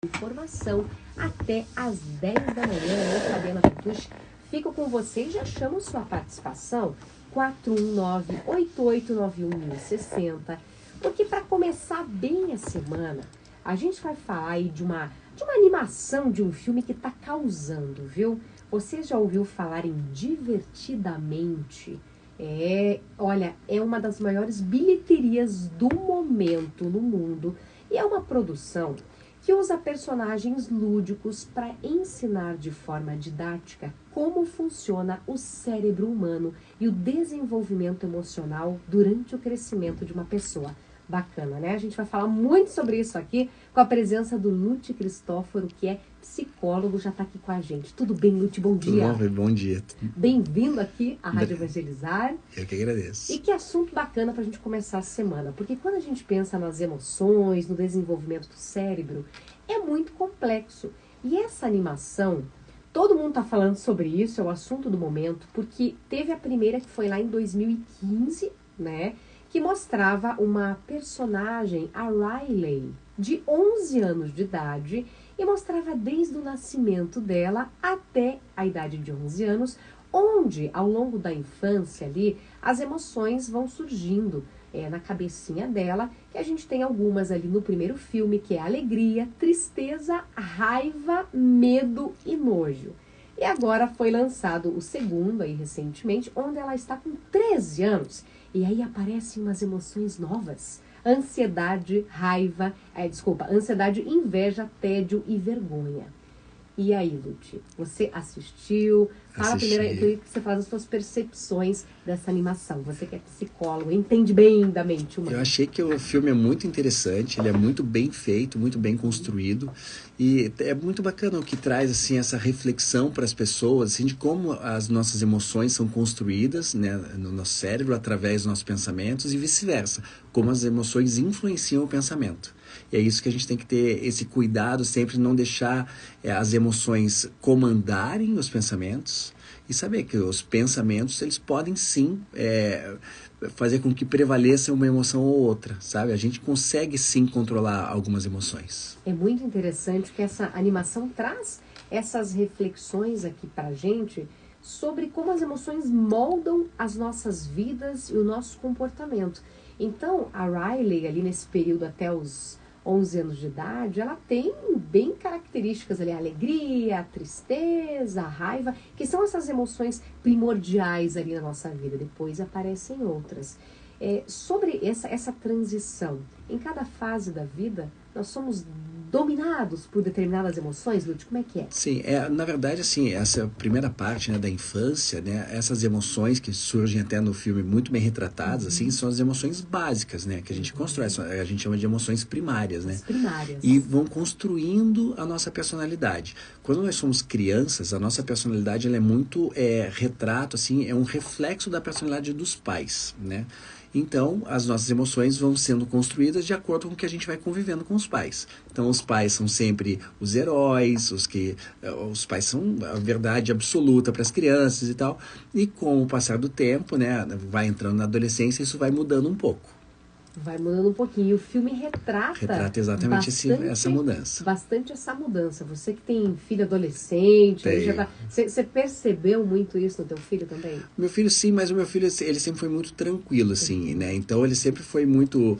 Informação até às 10 da manhã. Eu, Fabiana Bertucci, fico com você e já chamo sua participação 419-8891-1060, porque para começar bem a semana, a gente vai falar aí de uma animação de um filme que está causando, viu? Você já ouviu falar em Divertidamente? Olha, é uma das maiores bilheterias do momento no mundo e é uma produção que usa personagens lúdicos para ensinar de forma didática como funciona o cérebro humano e o desenvolvimento emocional durante o crescimento de uma pessoa. Bacana, né? A gente vai falar muito sobre isso aqui com a presença do Lute Cristóforo, que é psicólogo, já está aqui com a gente. Tudo bem, Lute? Bom dia. Tudo bom, bom dia. Bem-vindo aqui à Rádio Evangelizar. Eu que agradeço. E que assunto bacana para a gente começar a semana, porque quando a gente pensa nas emoções, no desenvolvimento do cérebro, é muito complexo. E essa animação, todo mundo está falando sobre isso, é o assunto do momento, porque teve a primeira que foi lá em 2015, né? Que mostrava uma personagem, a Riley, de 11 anos de idade, e mostrava desde o nascimento dela até a idade de 11 anos, onde, ao longo da infância ali, as emoções vão surgindo na cabecinha dela, que a gente tem algumas ali no primeiro filme, que é alegria, tristeza, raiva, medo e nojo. E agora foi lançado o segundo, aí recentemente, onde ela está com 13 anos. E aí aparecem umas emoções novas. Ansiedade, raiva, ansiedade, inveja, tédio e vergonha. E aí, Lute, você assistiu? Fala primeiro, eu queria que você faz as suas percepções dessa animação. Você que é psicólogo, entende bem da mente humana. Eu achei que o filme é muito interessante, ele é muito bem feito, muito bem construído. E é muito bacana o que traz assim, essa reflexão para as pessoas assim, de como as nossas emoções são construídas, né, no nosso cérebro, através dos nossos pensamentos e vice-versa. Como as emoções influenciam o pensamento. E é isso que a gente tem que ter esse cuidado, sempre não deixar as emoções comandarem os pensamentos e saber que os pensamentos, eles podem sim fazer com que prevaleça uma emoção ou outra, sabe? A gente consegue sim controlar algumas emoções. É muito interessante que essa animação traz essas reflexões aqui pra gente sobre como as emoções moldam as nossas vidas e o nosso comportamento. Então, a Riley, ali nesse período até os 11 anos de idade, ela tem bem características ali, a alegria, a tristeza, a raiva, que são essas emoções primordiais ali na nossa vida. Depois aparecem outras. Sobre essa transição, em cada fase da vida, nós somos dominados por determinadas emoções, Lute? Como é que é? Sim, na verdade, assim, essa primeira parte, né, da infância, né, essas emoções que surgem até no filme muito bem retratadas, assim, são as emoções básicas, né, que a gente constrói, a gente chama de emoções primárias, né? As primárias. E vão construindo a nossa personalidade. Quando nós somos crianças, a nossa personalidade ela é muito retrato, assim, é um reflexo da personalidade dos pais, né? Então, as nossas emoções vão sendo construídas de acordo com o que a gente vai convivendo com os pais. Então, os pais são sempre os heróis, os pais são a verdade absoluta para as crianças e tal. E com o passar do tempo, né, vai entrando na adolescência, isso vai mudando um pouco. Vai mudando um pouquinho. E o filme retrata exatamente essa mudança. Bastante essa mudança. Você que tem filho adolescente, você percebeu muito isso no teu filho também? Meu filho sim, mas o meu filho ele sempre foi muito tranquilo, assim, né? Então ele sempre foi muito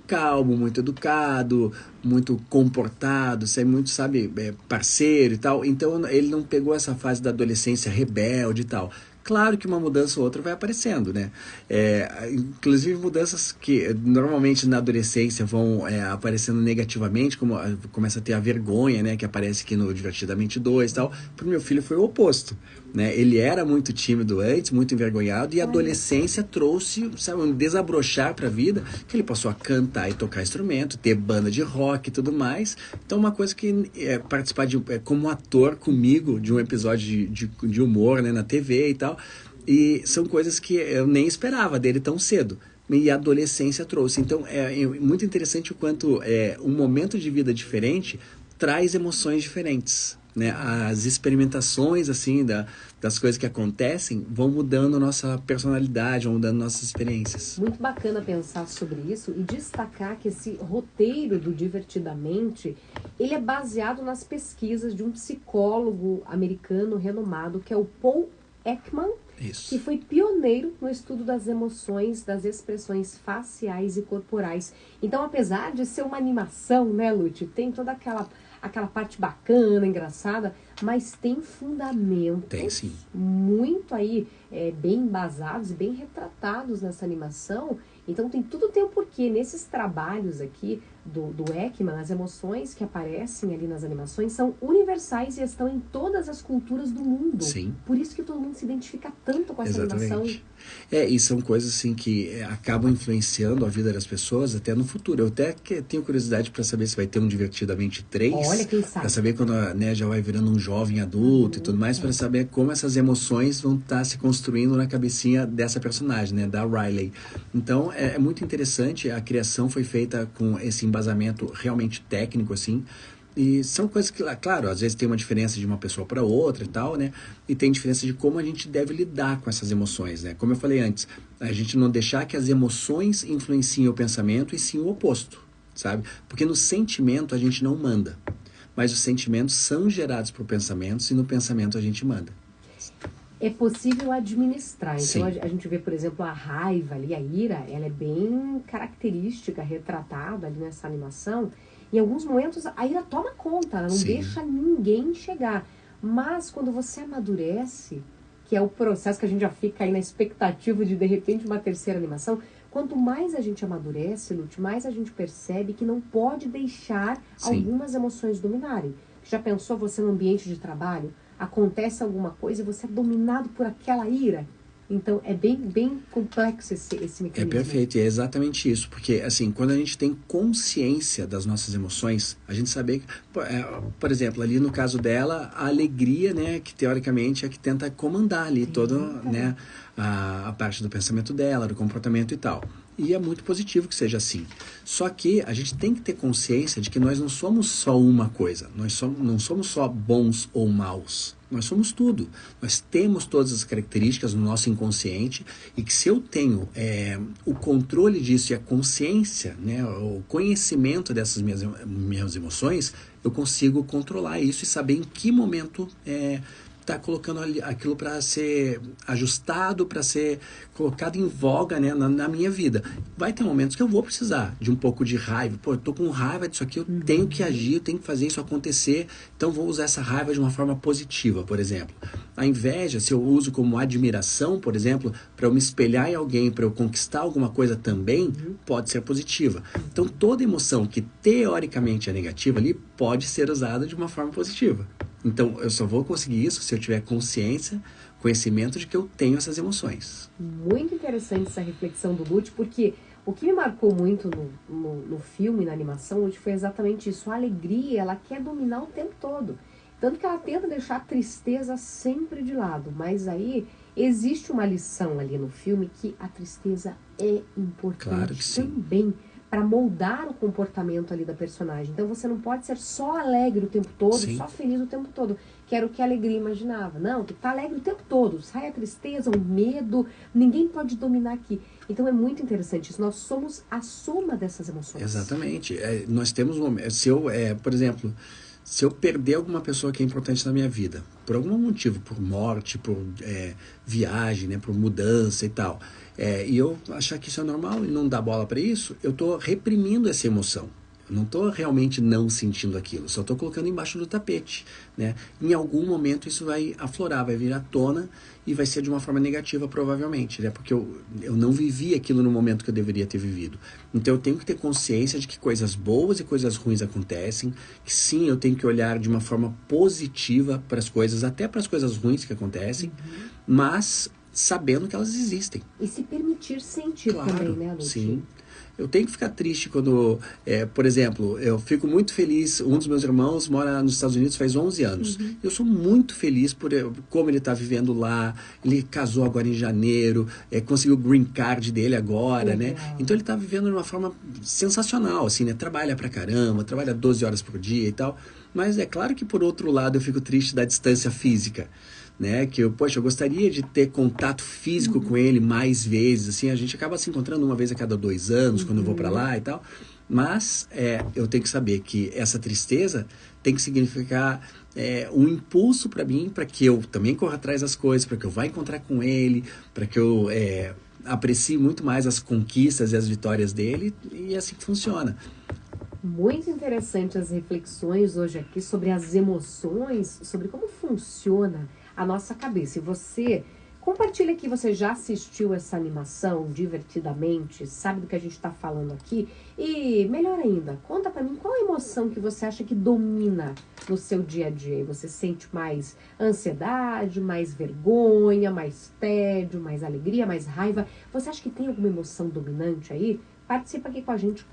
calmo, muito educado, muito comportado, sempre muito, sabe, parceiro e tal. Então ele não pegou essa fase da adolescência rebelde e tal. Claro que uma mudança ou outra vai aparecendo, né? Inclusive mudanças que normalmente na adolescência vão aparecendo negativamente, como começa a ter a vergonha, né? Que aparece aqui no Divertidamente 2 e tal. Para o meu filho foi o oposto, né? Ele era muito tímido antes, muito envergonhado, e a adolescência trouxe, sabe, um desabrochar para a vida, que ele passou a cantar e tocar instrumento, ter banda de rock e tudo mais. Então uma coisa que participar como ator comigo de um episódio de humor, né, na TV e tal, e são coisas que eu nem esperava dele tão cedo. E a adolescência trouxe. Então é muito interessante o quanto um momento de vida diferente traz emoções diferentes, né? As experimentações, assim, das coisas que acontecem vão mudando nossa personalidade, vão mudando nossas experiências. Muito bacana pensar sobre isso e destacar que esse roteiro do Divertidamente, ele é baseado nas pesquisas de um psicólogo americano renomado, que é o Paul Ekman, Isso. que foi pioneiro no estudo das emoções, das expressões faciais e corporais. Então, apesar de ser uma animação, né, Lute, tem toda aquela parte bacana, engraçada, mas tem fundamentos Tem, sim. muito aí bem embasados e bem retratados nessa animação. Então tem um porquê. Nesses trabalhos aqui do Ekman, as emoções que aparecem ali nas animações são universais e estão em todas as culturas do mundo. Sim. Por isso que todo mundo se identifica tanto com essa Exatamente. animação. E são coisas assim que acabam influenciando a vida das pessoas até no futuro. Eu até tenho curiosidade para saber se vai ter um Divertidamente 3. Olha, quem sabe. Para saber quando já vai virando um jovem adulto e tudo mais, para saber como essas emoções vão estar se construindo na cabecinha dessa personagem, né, da Riley. Então, é muito interessante. A criação foi feita com esse embasamento realmente técnico, assim. E são coisas que, claro, às vezes tem uma diferença de uma pessoa para outra e tal, né? E tem diferença de como a gente deve lidar com essas emoções, né? Como eu falei antes, a gente não deixar que as emoções influenciem o pensamento e sim o oposto, sabe? Porque no sentimento a gente não manda, mas os sentimentos são gerados por pensamentos e no pensamento a gente manda. É possível administrar. Então, Sim. a gente vê, por exemplo, a raiva ali, a ira, ela é bem característica, retratada ali nessa animação. Em alguns momentos, a ira toma conta, ela não Sim. deixa ninguém chegar. Mas, quando você amadurece, que é o processo que a gente já fica aí na expectativa de repente, uma terceira animação, quanto mais a gente amadurece, Lute, mais a gente percebe que não pode deixar Sim. algumas emoções dominarem. Já pensou você no ambiente de trabalho? Acontece alguma coisa e você é dominado por aquela ira? Então, é bem complexo esse mecanismo. É perfeito, e é exatamente isso. Porque, assim, quando a gente tem consciência das nossas emoções, a gente sabe que, por exemplo, ali no caso dela, a alegria, né, que teoricamente é que tenta comandar ali toda, né, a parte do pensamento dela, do comportamento e tal. E é muito positivo que seja assim. Só que a gente tem que ter consciência de que nós não somos só uma coisa. Nós não somos só bons ou maus. Nós somos tudo. Nós temos todas as características no nosso inconsciente e que se eu tenho o controle disso e a consciência, né, o conhecimento dessas minhas emoções, eu consigo controlar isso e saber em que momento está colocando aquilo para ser ajustado, para ser colocado em voga, né, na minha vida. Vai ter momentos que eu vou precisar de um pouco de raiva. Pô, eu tô com raiva disso aqui, eu tenho que agir, eu tenho que fazer isso acontecer, então vou usar essa raiva de uma forma positiva, por exemplo. A inveja, se eu uso como admiração, por exemplo, para eu me espelhar em alguém, para eu conquistar alguma coisa também, pode ser positiva. Então toda emoção que teoricamente é negativa ali, pode ser usada de uma forma positiva. Então, eu só vou conseguir isso se eu tiver consciência, conhecimento de que eu tenho essas emoções. Muito interessante essa reflexão do Lute, porque o que me marcou muito no filme, na animação, Lute, foi exatamente isso. A alegria, ela quer dominar o tempo todo. Tanto que ela tenta deixar a tristeza sempre de lado. Mas aí, existe uma lição ali no filme que a tristeza é importante, claro que sim, também para moldar o comportamento ali da personagem. Então você não pode ser só alegre o tempo todo, sim, só feliz o tempo todo, que era o que a alegria imaginava. Não, tu tá alegre o tempo todo, sai a tristeza, o medo, ninguém pode dominar aqui. Então é muito interessante isso, nós somos a soma dessas emoções. Exatamente. Nós temos se eu, por exemplo, se eu perder alguma pessoa que é importante na minha vida, por algum motivo, por morte, por viagem, né, por mudança e tal, e eu achar que isso é normal e não dar bola para isso, eu estou reprimindo essa emoção. Eu não estou realmente não sentindo aquilo, só estou colocando embaixo do tapete, né? Em algum momento isso vai aflorar, vai vir à tona e vai ser de uma forma negativa provavelmente, né? Porque eu não vivi aquilo no momento que eu deveria ter vivido. Então eu tenho que ter consciência de que coisas boas e coisas ruins acontecem, que sim, eu tenho que olhar de uma forma positiva para as coisas, até para as coisas ruins que acontecem, mas sabendo que elas existem. E se permitir sentir claro, também, né, Lute? Sim. Eu tenho que ficar triste quando, por exemplo, eu fico muito feliz, um dos meus irmãos mora nos Estados Unidos faz 11 anos. Eu sou muito feliz por como ele está vivendo lá, ele casou agora em janeiro, conseguiu o green card dele agora, né? Então ele está vivendo de uma forma sensacional, assim, né? Trabalha pra caramba, trabalha 12 horas por dia e tal. Mas é claro que, por outro lado, eu fico triste da distância física. Né, que eu gostaria de ter contato físico com ele mais vezes, assim, a gente acaba se encontrando uma vez a cada 2 anos, quando eu vou para lá e tal, mas eu tenho que saber que essa tristeza tem que significar um impulso para mim, para que eu também corra atrás das coisas, para que eu vá encontrar com ele, para que eu aprecie muito mais as conquistas e as vitórias dele, e é assim que funciona. Muito interessante as reflexões hoje aqui sobre as emoções, sobre como funciona a nossa cabeça. E você compartilha aqui, você já assistiu essa animação divertidamente, sabe do que a gente está falando aqui? E melhor ainda, conta pra mim qual a emoção que você acha que domina no seu dia a dia. Você sente mais ansiedade, mais vergonha, mais tédio, mais alegria, mais raiva? Você acha que tem alguma emoção dominante aí? Participa aqui com a gente,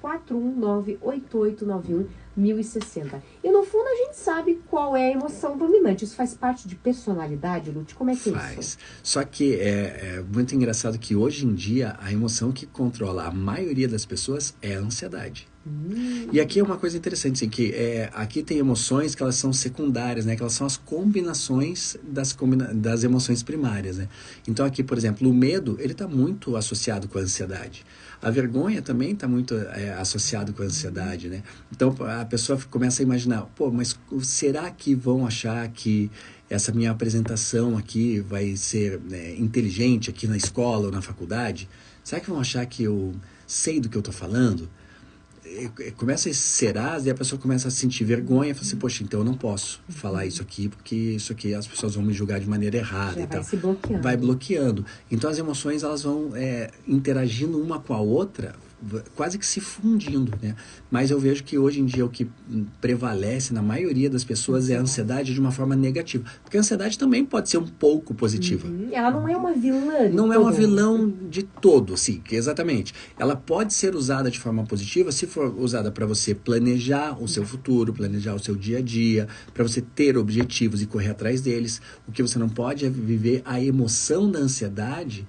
419-8891-1060. E no fundo a gente sabe qual é a emoção dominante. Isso faz parte de personalidade, Lute? Como é que é isso? Só que é muito engraçado que hoje em dia a emoção que controla a maioria das pessoas é a ansiedade. E aqui é uma coisa interessante, assim, que aqui tem emoções que elas são secundárias, né? Que elas são as combinações das emoções primárias, né? Então aqui, por exemplo, o medo, ele está muito associado com a ansiedade. A vergonha também está muito associado com a ansiedade, né? Então a pessoa começa a imaginar, pô, mas será que vão achar que essa minha apresentação aqui vai ser inteligente aqui na escola ou na faculdade? Será que vão achar que eu sei do que eu estou falando? Começa a serás e a pessoa começa a sentir vergonha e fala assim, poxa, então eu não posso falar isso aqui, porque isso aqui as pessoas vão me julgar de maneira errada. Já vai se bloqueando. Vai bloqueando. Então as emoções elas vão interagindo uma com a outra, quase que se fundindo, né? Mas eu vejo que hoje em dia o que prevalece na maioria das pessoas é a ansiedade de uma forma negativa. Porque a ansiedade também pode ser um pouco positiva. Ela não é uma vilã. Não é uma vilã de todo, sim, exatamente. Ela pode ser usada de forma positiva se for usada para você planejar o seu futuro, planejar o seu dia a dia, para você ter objetivos e correr atrás deles. O que você não pode é viver a emoção da ansiedade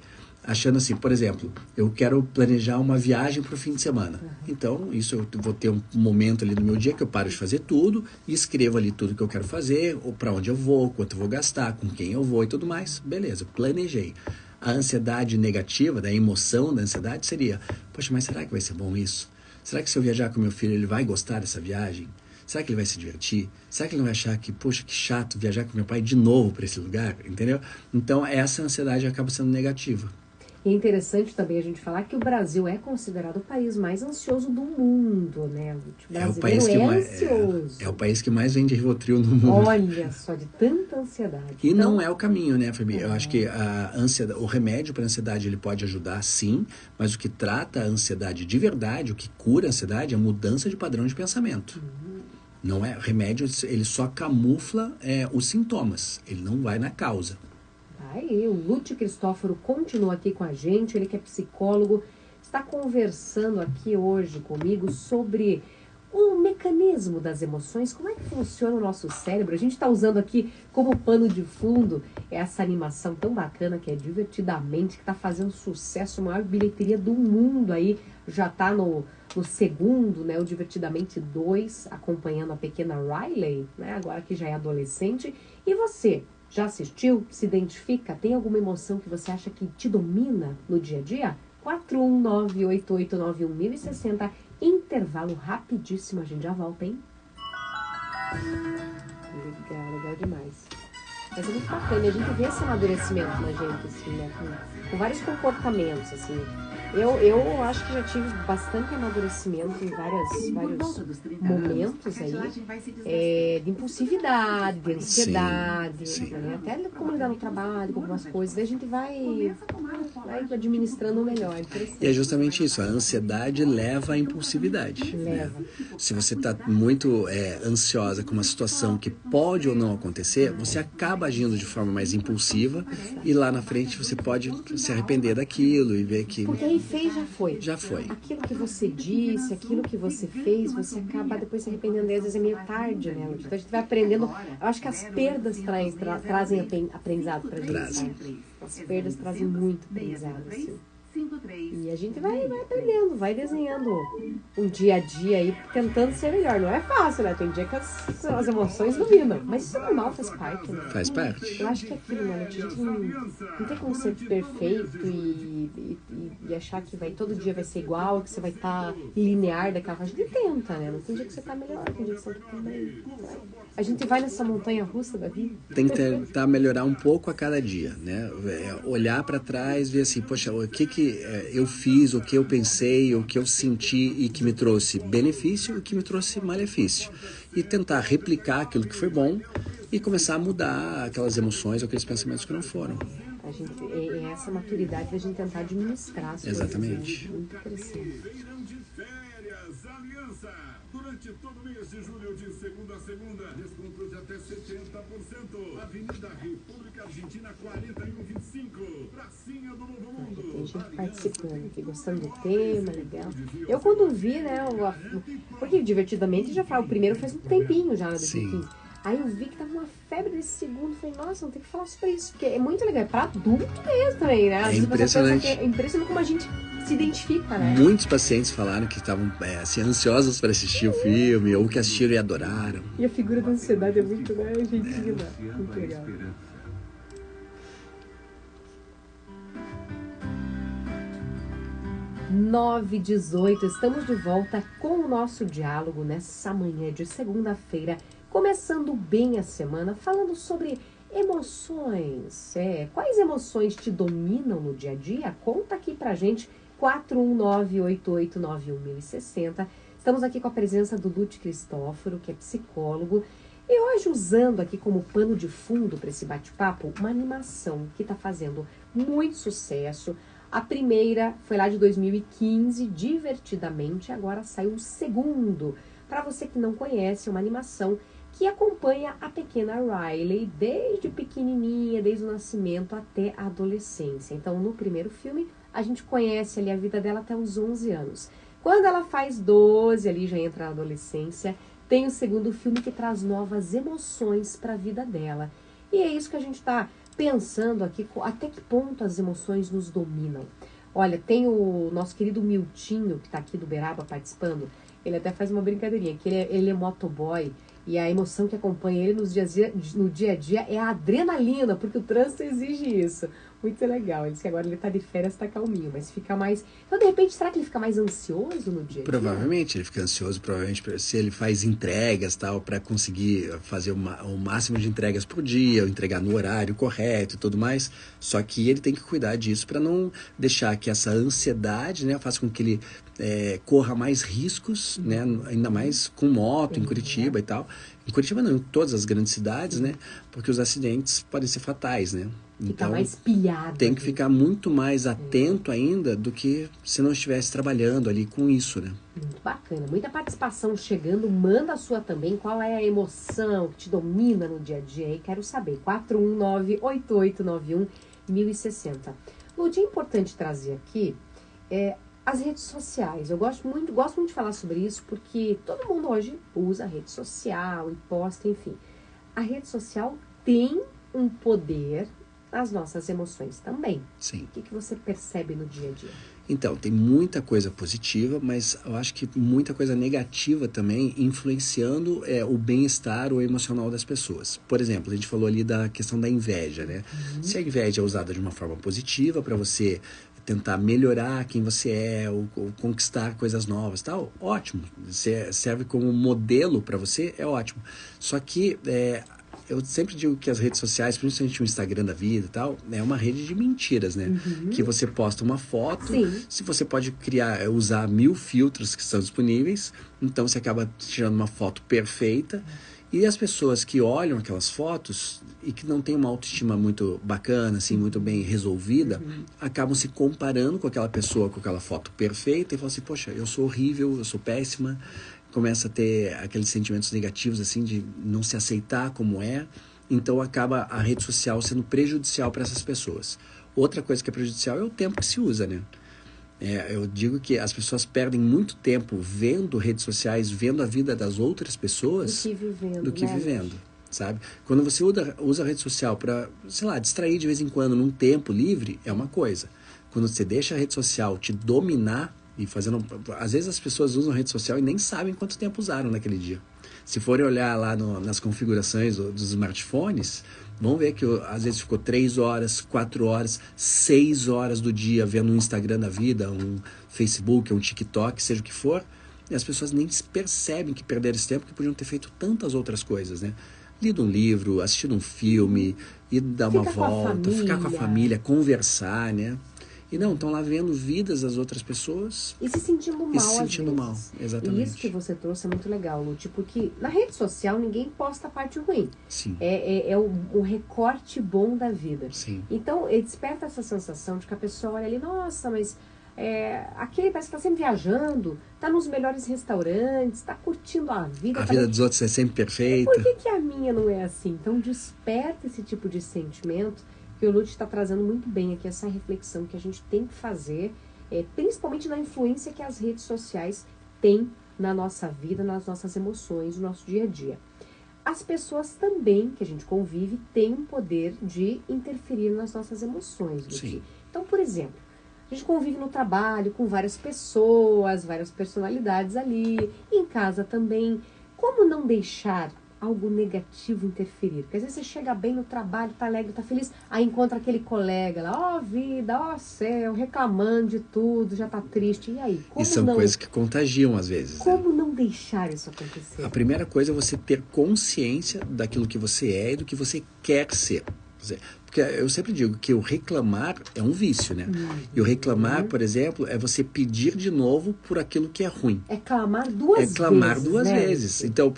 achando assim, por exemplo, eu quero planejar uma viagem para o fim de semana. Então, isso eu vou ter um momento ali no meu dia que eu paro de fazer tudo e escrevo ali tudo que eu quero fazer, ou para onde eu vou, quanto eu vou gastar, com quem eu vou e tudo mais. Beleza, planejei. A ansiedade negativa, da emoção da ansiedade seria, poxa, mas será que vai ser bom isso? Será que se eu viajar com meu filho, ele vai gostar dessa viagem? Será que ele vai se divertir? Será que ele não vai achar que, poxa, que chato viajar com meu pai de novo para esse lugar? Entendeu? Então, essa ansiedade acaba sendo negativa. E é interessante também a gente falar que o Brasil é considerado o país mais ansioso do mundo, né? O brasileiro ansioso. É o país que mais vende Rivotril no mundo. Olha só, de tanta ansiedade. E então, não é o caminho, né, Fabi? Eu acho que o remédio para a ansiedade ele pode ajudar, sim, mas o que trata a ansiedade de verdade, o que cura a ansiedade é a mudança de padrão de pensamento. Não é remédio, ele só camufla os sintomas, ele não vai na causa. Aí, o Lute Cristóforo continua aqui com a gente, ele que é psicólogo, está conversando aqui hoje comigo sobre o mecanismo das emoções, como é que funciona o nosso cérebro. A gente está usando aqui como pano de fundo essa animação tão bacana que é Divertidamente, que está fazendo sucesso, a maior bilheteria do mundo aí, já está no segundo, né, o Divertidamente 2, acompanhando a pequena Riley, né, agora que já é adolescente. E você? Já assistiu? Se identifica? Tem alguma emoção que você acha que te domina no dia a dia? 419-8891-1060. Intervalo rapidíssimo. A gente já volta, hein? Legal demais. Mas é muito bacana. A gente vê esse amadurecimento na gente, assim, né? Com vários comportamentos, assim. Eu acho que já tive bastante amadurecimento em vários momentos aí, de impulsividade, de ansiedade, sim. Né? Até como lidar no trabalho, com algumas coisas, daí a gente vai administrando melhor. E é justamente isso, a ansiedade leva à impulsividade. Né? Se você está muito ansiosa com uma situação que pode ou não acontecer, você acaba agindo de forma mais impulsiva e lá na frente você pode se arrepender daquilo e ver que... Porque é quem fez já foi. Já foi. Aquilo que você disse, aquilo que você fez, você acaba depois se arrependendo. E às vezes é meio tarde, né? Então a gente vai aprendendo. Eu acho que as perdas trazem aprendizado pra gente, sabe? As perdas trazem muito aprendizado, assim. E a gente vai aprendendo, vai desenhando um dia a dia aí, tentando ser melhor. Não é fácil, né? Tem dia que as emoções dominam. Mas isso é normal, faz parte, né? Faz parte. Eu acho que é aquilo, né? A gente não tem como ser perfeito e achar que todo dia vai ser igual, que você vai estar linear daquela forma. A gente tenta, né? Não tem dia que você tá melhor, tem dia que você tá bem. A gente vai nessa montanha russa da vida. Tem que tentar melhorar um pouco a cada dia, né? Olhar para trás, ver assim, poxa, o que eu fiz, o que eu pensei, o que eu senti e que me trouxe benefício e o que me trouxe malefício. E tentar replicar aquilo que foi bom e começar a mudar aquelas emoções ou aqueles pensamentos que não foram. É essa maturidade da gente tentar administrar as coisas. Exatamente. Muito interessante. Durante todo o mês de julho, de segunda a segunda, descontos de até 70%. Avenida República Argentina 4125, pracinha do Novo Mundo. Tem gente participando aqui, gostando do tema, legal. Eu quando vi, né, porque Divertidamente já falo, o primeiro faz um tempinho já, 2015. Aí eu vi que tava uma febre desse segundo, falei, nossa, não tem que falar sobre isso, porque é muito legal, é pra adulto mesmo também, né? É impressionante. É impressionante como a gente se identifica, né? Muitos pacientes falaram que estavam assim, ansiosos para assistir o filme, ou que assistiram e adoraram. E a figura da ansiedade é muito, né, gentil, muito legal. 9h18, estamos de volta com o nosso diálogo nessa manhã de segunda-feira, começando bem a semana, falando sobre emoções. Quais emoções te dominam no dia a dia? Conta aqui pra gente, 41988911060. Estamos aqui com a presença do Lute Cristóforo, que é psicólogo, e hoje usando aqui como pano de fundo para esse bate-papo, uma animação que está fazendo muito sucesso. A primeira foi lá de 2015, Divertidamente, agora saiu o segundo. Para você que não conhece, é uma animação que acompanha a pequena Riley desde pequenininha, desde o nascimento até a adolescência. Então, no primeiro filme, a gente conhece ali a vida dela até os 11 anos. Quando ela faz 12, ali já entra na adolescência, tem o segundo filme que traz novas emoções para a vida dela. E é isso que a gente está pensando aqui, até que ponto as emoções nos dominam. Olha, tem o nosso querido Miltinho, que está aqui do Beraba participando, ele até faz uma brincadeirinha, que ele é motoboy, e a emoção que acompanha ele no dia a dia é a adrenalina, porque o trânsito exige isso. Muito legal. Ele disse que agora ele tá de férias, tá calminho, mas fica mais... Então, de repente, será que ele fica mais ansioso no dia a dia? Provavelmente, ele fica ansioso, provavelmente, se ele faz entregas, tal, para conseguir fazer o máximo de entregas por dia, ou entregar no horário correto e tudo mais. Só que ele tem que cuidar disso para não deixar que essa ansiedade, né, faça com que ele corra mais riscos, né, ainda mais com moto, em Curitiba e tal. Em Curitiba não, em todas as grandes cidades, né, porque os acidentes podem ser fatais, né. Então, mais pilhado. Tem que ficar muito mais atento ainda do que se não estivesse trabalhando ali com isso, né? Muito bacana. Muita participação chegando. Manda a sua também. Qual é a emoção que te domina no dia a dia? E quero saber. 419-8891-1060. Ludi, é importante trazer aqui as redes sociais. Eu gosto muito de falar sobre isso porque todo mundo hoje usa rede social e posta, enfim. A rede social tem um poder... as nossas emoções também. Sim. O que você percebe no dia a dia? Então, tem muita coisa positiva, mas eu acho que muita coisa negativa também, influenciando o bem-estar ou emocional das pessoas. Por exemplo, a gente falou ali da questão da inveja, né? Se a inveja é usada de uma forma positiva para você tentar melhorar quem você é, ou conquistar coisas novas, tal, ótimo. Serve como modelo para você, é ótimo. Só que eu sempre digo que as redes sociais, principalmente o Instagram da vida e tal, é uma rede de mentiras, né? Que você posta uma foto, se você pode usar 1000 filtros que estão disponíveis, então você acaba tirando uma foto perfeita. E as pessoas que olham aquelas fotos e que não têm uma autoestima muito bacana, assim, muito bem resolvida, acabam se comparando com aquela pessoa, com aquela foto perfeita e falam assim, poxa, eu sou horrível, eu sou péssima. Começa a ter aqueles sentimentos negativos, assim, de não se aceitar como é. Então, acaba a rede social sendo prejudicial para essas pessoas. Outra coisa que é prejudicial é o tempo que se usa, né? Eu digo que as pessoas perdem muito tempo vendo redes sociais, vendo a vida das outras pessoas do que vivendo, sabe? Quando você usa a rede social para, sei lá, distrair de vez em quando num tempo livre, é uma coisa. Quando você deixa a rede social te dominar e fazendo... Às vezes as pessoas usam a rede social e nem sabem quanto tempo usaram naquele dia. Se forem olhar lá nas configurações dos smartphones, vão ver que às vezes ficou 3 horas, 4 horas, 6 horas do dia vendo um Instagram da vida, um Facebook, um TikTok, seja o que for, e as pessoas nem percebem que perderam esse tempo, que podiam ter feito tantas outras coisas, né? Lido um livro, assistido um filme, ir dar uma volta, ficar com a família, conversar, né? E não, estão lá vendo vidas das outras pessoas. E se sentindo mal, se sentindo mal, exatamente. E isso que você trouxe é muito legal, Lute, porque na rede social ninguém posta a parte ruim. Sim. É o recorte bom da vida. Sim. Então, ele desperta essa sensação de que a pessoa olha ali, nossa, mas aquele parece que está sempre viajando, está nos melhores restaurantes, está curtindo a vida. A vida dos outros é sempre perfeita. Por que a minha não é assim? Então, desperta esse tipo de sentimento que o Lute está trazendo muito bem aqui, essa reflexão que a gente tem que fazer, principalmente na influência que as redes sociais têm na nossa vida, nas nossas emoções, no nosso dia a dia. As pessoas também, que a gente convive, têm um poder de interferir nas nossas emoções, Lute. Sim. Então, por exemplo, a gente convive no trabalho com várias pessoas, várias personalidades ali, em casa também. Como não deixar algo negativo interferir? Porque às vezes você chega bem no trabalho, tá alegre, tá feliz, aí encontra aquele colega lá, ó vida, ó céu, reclamando de tudo, já tá triste, e aí? E são coisas que contagiam às vezes. Como não deixar isso acontecer? A primeira coisa é você ter consciência daquilo que você é e do que você quer ser. Porque eu sempre digo que o reclamar é um vício, né? E o reclamar, por exemplo, é você pedir de novo por aquilo que é ruim. É clamar duas vezes. É clamar duas né? vezes. Então,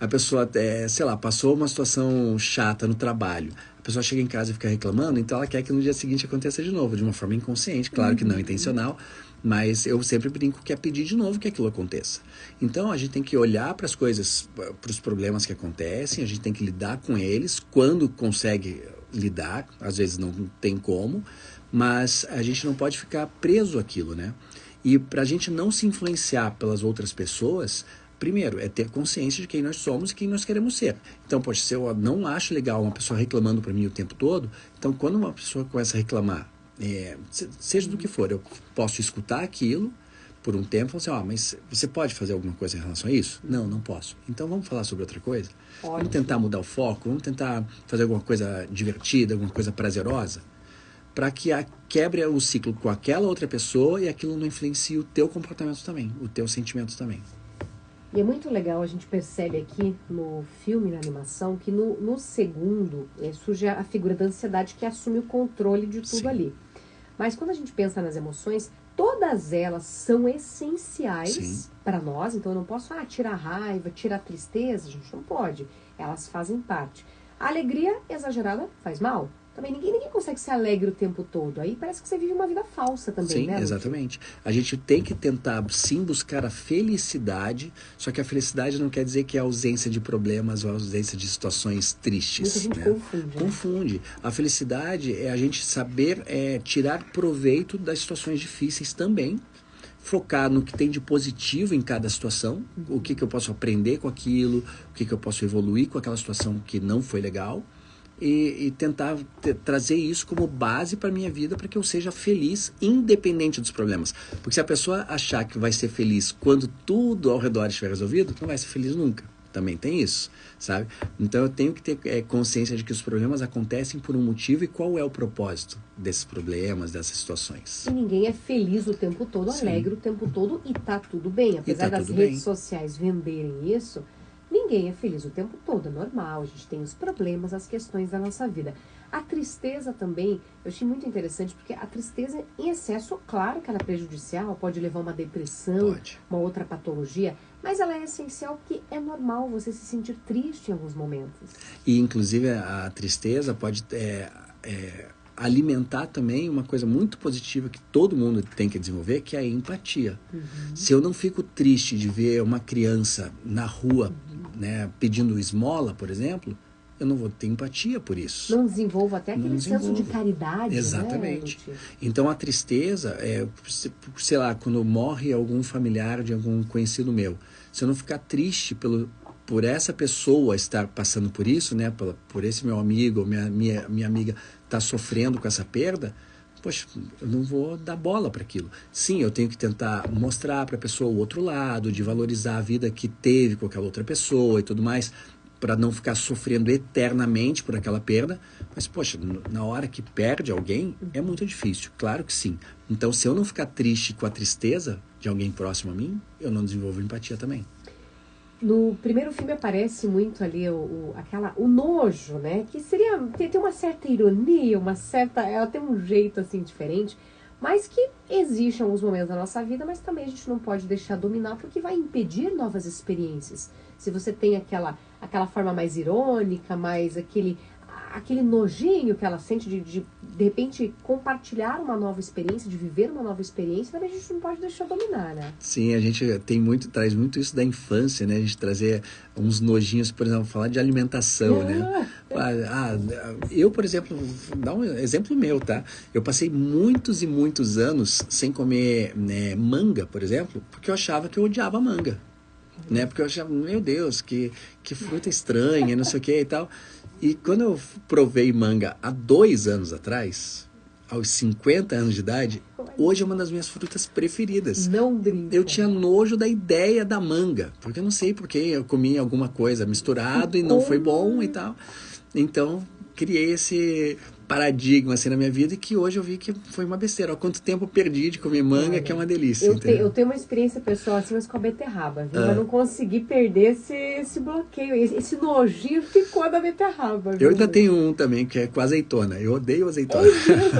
a pessoa, sei lá, passou uma situação chata no trabalho. A pessoa chega em casa e fica reclamando, então ela quer que no dia seguinte aconteça de novo, de uma forma inconsciente, claro que não intencional, mas eu sempre brinco que é pedir de novo que aquilo aconteça. Então, a gente tem que olhar para as coisas, para os problemas que acontecem, a gente tem que lidar com eles, quando consegue lidar, às vezes não tem como, mas a gente não pode ficar preso àquilo, né? E para a gente não se influenciar pelas outras pessoas, primeiro, é ter consciência de quem nós somos e quem nós queremos ser. Então, poxa, se eu não acho legal uma pessoa reclamando para mim o tempo todo, então quando uma pessoa começa a reclamar, seja do que for, eu posso escutar aquilo por um tempo e falar assim, mas você pode fazer alguma coisa em relação a isso? Não, não posso. Então vamos falar sobre outra coisa? Vamos tentar mudar o foco, vamos tentar fazer alguma coisa divertida, alguma coisa prazerosa, para que quebre o ciclo com aquela outra pessoa e aquilo não influencie o teu comportamento também, o teu sentimento também. E é muito legal, a gente percebe aqui no filme, na animação, que no segundo surge a figura da ansiedade que assume o controle de tudo ali. Mas quando a gente pensa nas emoções, todas elas são essenciais para nós. Então eu não posso tirar a raiva, tirar a tristeza, a gente não pode. Elas fazem parte. A alegria exagerada faz mal. Também ninguém consegue ser alegre o tempo todo. Aí parece que você vive uma vida falsa também, né? Sim, exatamente. A gente tem que tentar, sim, buscar a felicidade, só que a felicidade não quer dizer que é a ausência de problemas ou a ausência de situações tristes. Muita gente confunde. A felicidade é a gente saber tirar proveito das situações difíceis também, focar no que tem de positivo em cada situação, o que eu posso aprender com aquilo, o que eu posso evoluir com aquela situação que não foi legal, e tentar trazer isso como base para a minha vida, para que eu seja feliz, independente dos problemas. Porque se a pessoa achar que vai ser feliz quando tudo ao redor estiver resolvido, não vai ser feliz nunca. Também tem isso, sabe? Então eu tenho que ter consciência de que os problemas acontecem por um motivo e qual é o propósito desses problemas, dessas situações. E ninguém é feliz o tempo todo, alegre o tempo todo, e tá tudo bem. Apesar das redes sociais venderem isso, ninguém é feliz o tempo todo, é normal, a gente tem os problemas, as questões da nossa vida. A tristeza também, eu achei muito interessante, porque a tristeza em excesso, claro que ela é prejudicial, pode levar a uma depressão, uma outra patologia, mas ela é essencial porque é normal você se sentir triste em alguns momentos. E inclusive a tristeza pode alimentar também uma coisa muito positiva que todo mundo tem que desenvolver, que é a empatia. Se eu não fico triste de ver uma criança na rua, né, pedindo esmola, por exemplo, eu não vou ter empatia por isso. Não desenvolvo até aquele senso de caridade, Exatamente. Né, então a tristeza, sei lá, quando morre algum familiar de algum conhecido meu, se eu não ficar triste por essa pessoa estar passando por isso, né, por esse meu amigo, minha amiga estar sofrendo com essa perda, poxa, eu não vou dar bola para aquilo. Sim, eu tenho que tentar mostrar para a pessoa o outro lado, de valorizar a vida que teve com aquela outra pessoa e tudo mais, para não ficar sofrendo eternamente por aquela perda. Mas, poxa, na hora que perde alguém, é muito difícil. Claro que sim. Então, se eu não ficar triste com a tristeza de alguém próximo a mim, eu não desenvolvo empatia também. No primeiro filme aparece muito ali o nojo, né? Que seria, tem uma certa ironia, ela tem um jeito assim diferente, mas que existe em alguns momentos da nossa vida, mas também a gente não pode deixar dominar porque vai impedir novas experiências. Se você tem aquela forma mais irônica, mais aquele nojinho que ela sente de repente compartilhar uma nova experiência, de viver uma nova experiência, também a gente não pode deixar dominar, né? Sim, a gente traz muito isso da infância, né? A gente trazer uns nojinhos, por exemplo, falar de alimentação, né? Eu, por exemplo, vou dar um exemplo meu, tá? Eu passei muitos e muitos anos sem comer, né, manga, por exemplo, porque eu achava que eu odiava manga, né? Porque eu achava, meu Deus, que fruta estranha, não sei o que e tal. E quando eu provei manga há 2 anos atrás, aos 50 anos de idade, hoje é uma das minhas frutas preferidas. Não brinca. Eu tinha nojo da ideia da manga, porque eu não sei porque eu comi alguma coisa misturado e não foi bom e tal. Então, criei esse paradigma assim na minha vida e que hoje eu vi que foi uma besteira. Há quanto tempo eu perdi de comer manga, que é uma delícia. Eu tenho uma experiência pessoal assim, mas com a beterraba, viu? Mas não consegui perder esse bloqueio, esse nojinho ficou da beterraba. Viu? Eu ainda tenho um também, que é com azeitona. Eu odeio azeitona.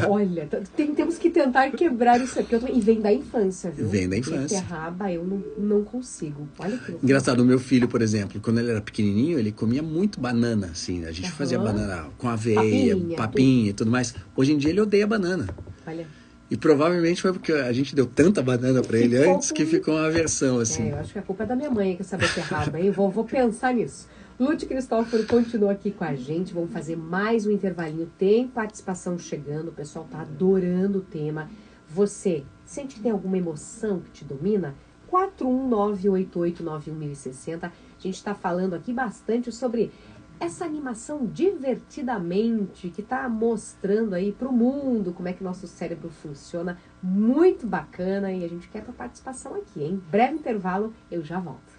Olha, temos que tentar quebrar isso aqui. E vem da infância, viu? Vem da infância. Beterraba eu não consigo. Olha que engraçado, o meu filho, por exemplo, quando ele era pequenininho, ele comia muito banana, assim. A gente fazia banana com aveia, papinha e tudo mais. Hoje em dia ele odeia banana. Olha. E provavelmente foi porque a gente deu tanta banana para ele antes que ficou uma aversão, assim. Eu acho que a culpa é da minha mãe que essa beterraba, hein? Vou pensar nisso. Lute Cristóforo continua aqui com a gente. Vamos fazer mais um intervalinho. Tem participação chegando. O pessoal tá adorando o tema. Você sente que tem alguma emoção que te domina? 41988911060. A gente está falando aqui bastante sobre essa animação divertidamente que está mostrando aí para o mundo como é que nosso cérebro funciona. Muito bacana e a gente quer a participação aqui, hein? Breve intervalo, eu já volto.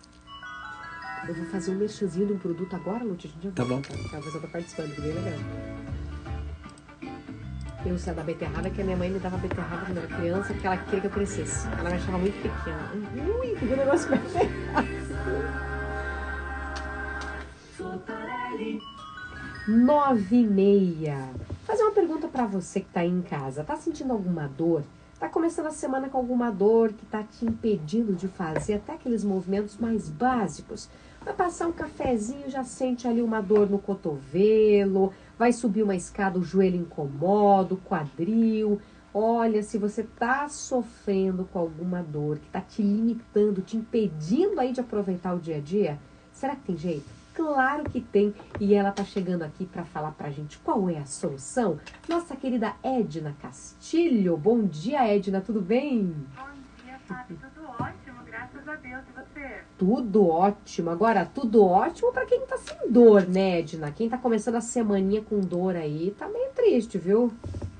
Eu vou fazer um merchanzinho de um produto agora, Lute, a gente já volta. Tá bom. A pessoa tá participando, que bem legal. Eu sei da beterraba, que a minha mãe me dava beterraba quando eu era criança, porque ela queria que eu crescesse. Ela me achava muito pequena. Ui, que negócio perfeito. 9h30. Fazer uma pergunta para você que tá aí em casa. Tá sentindo alguma dor? Tá começando a semana com alguma dor que tá te impedindo de fazer até aqueles movimentos mais básicos? Vai passar um cafezinho, já sente ali uma dor no cotovelo, vai subir uma escada, o joelho incomoda, o quadril. Olha, se você tá sofrendo com alguma dor que tá te limitando, te impedindo aí de aproveitar o dia a dia, será que tem jeito? Claro que tem, e ela tá chegando aqui para falar pra gente qual é a solução. Nossa querida Edna Castilho. Bom dia, Edna, tudo bem? Bom dia, Fábio, tudo ótimo, graças a Deus, e você? Tudo ótimo. Agora, tudo ótimo para quem tá sem dor, né, Edna? Quem tá começando a semaninha com dor aí, tá meio triste, viu?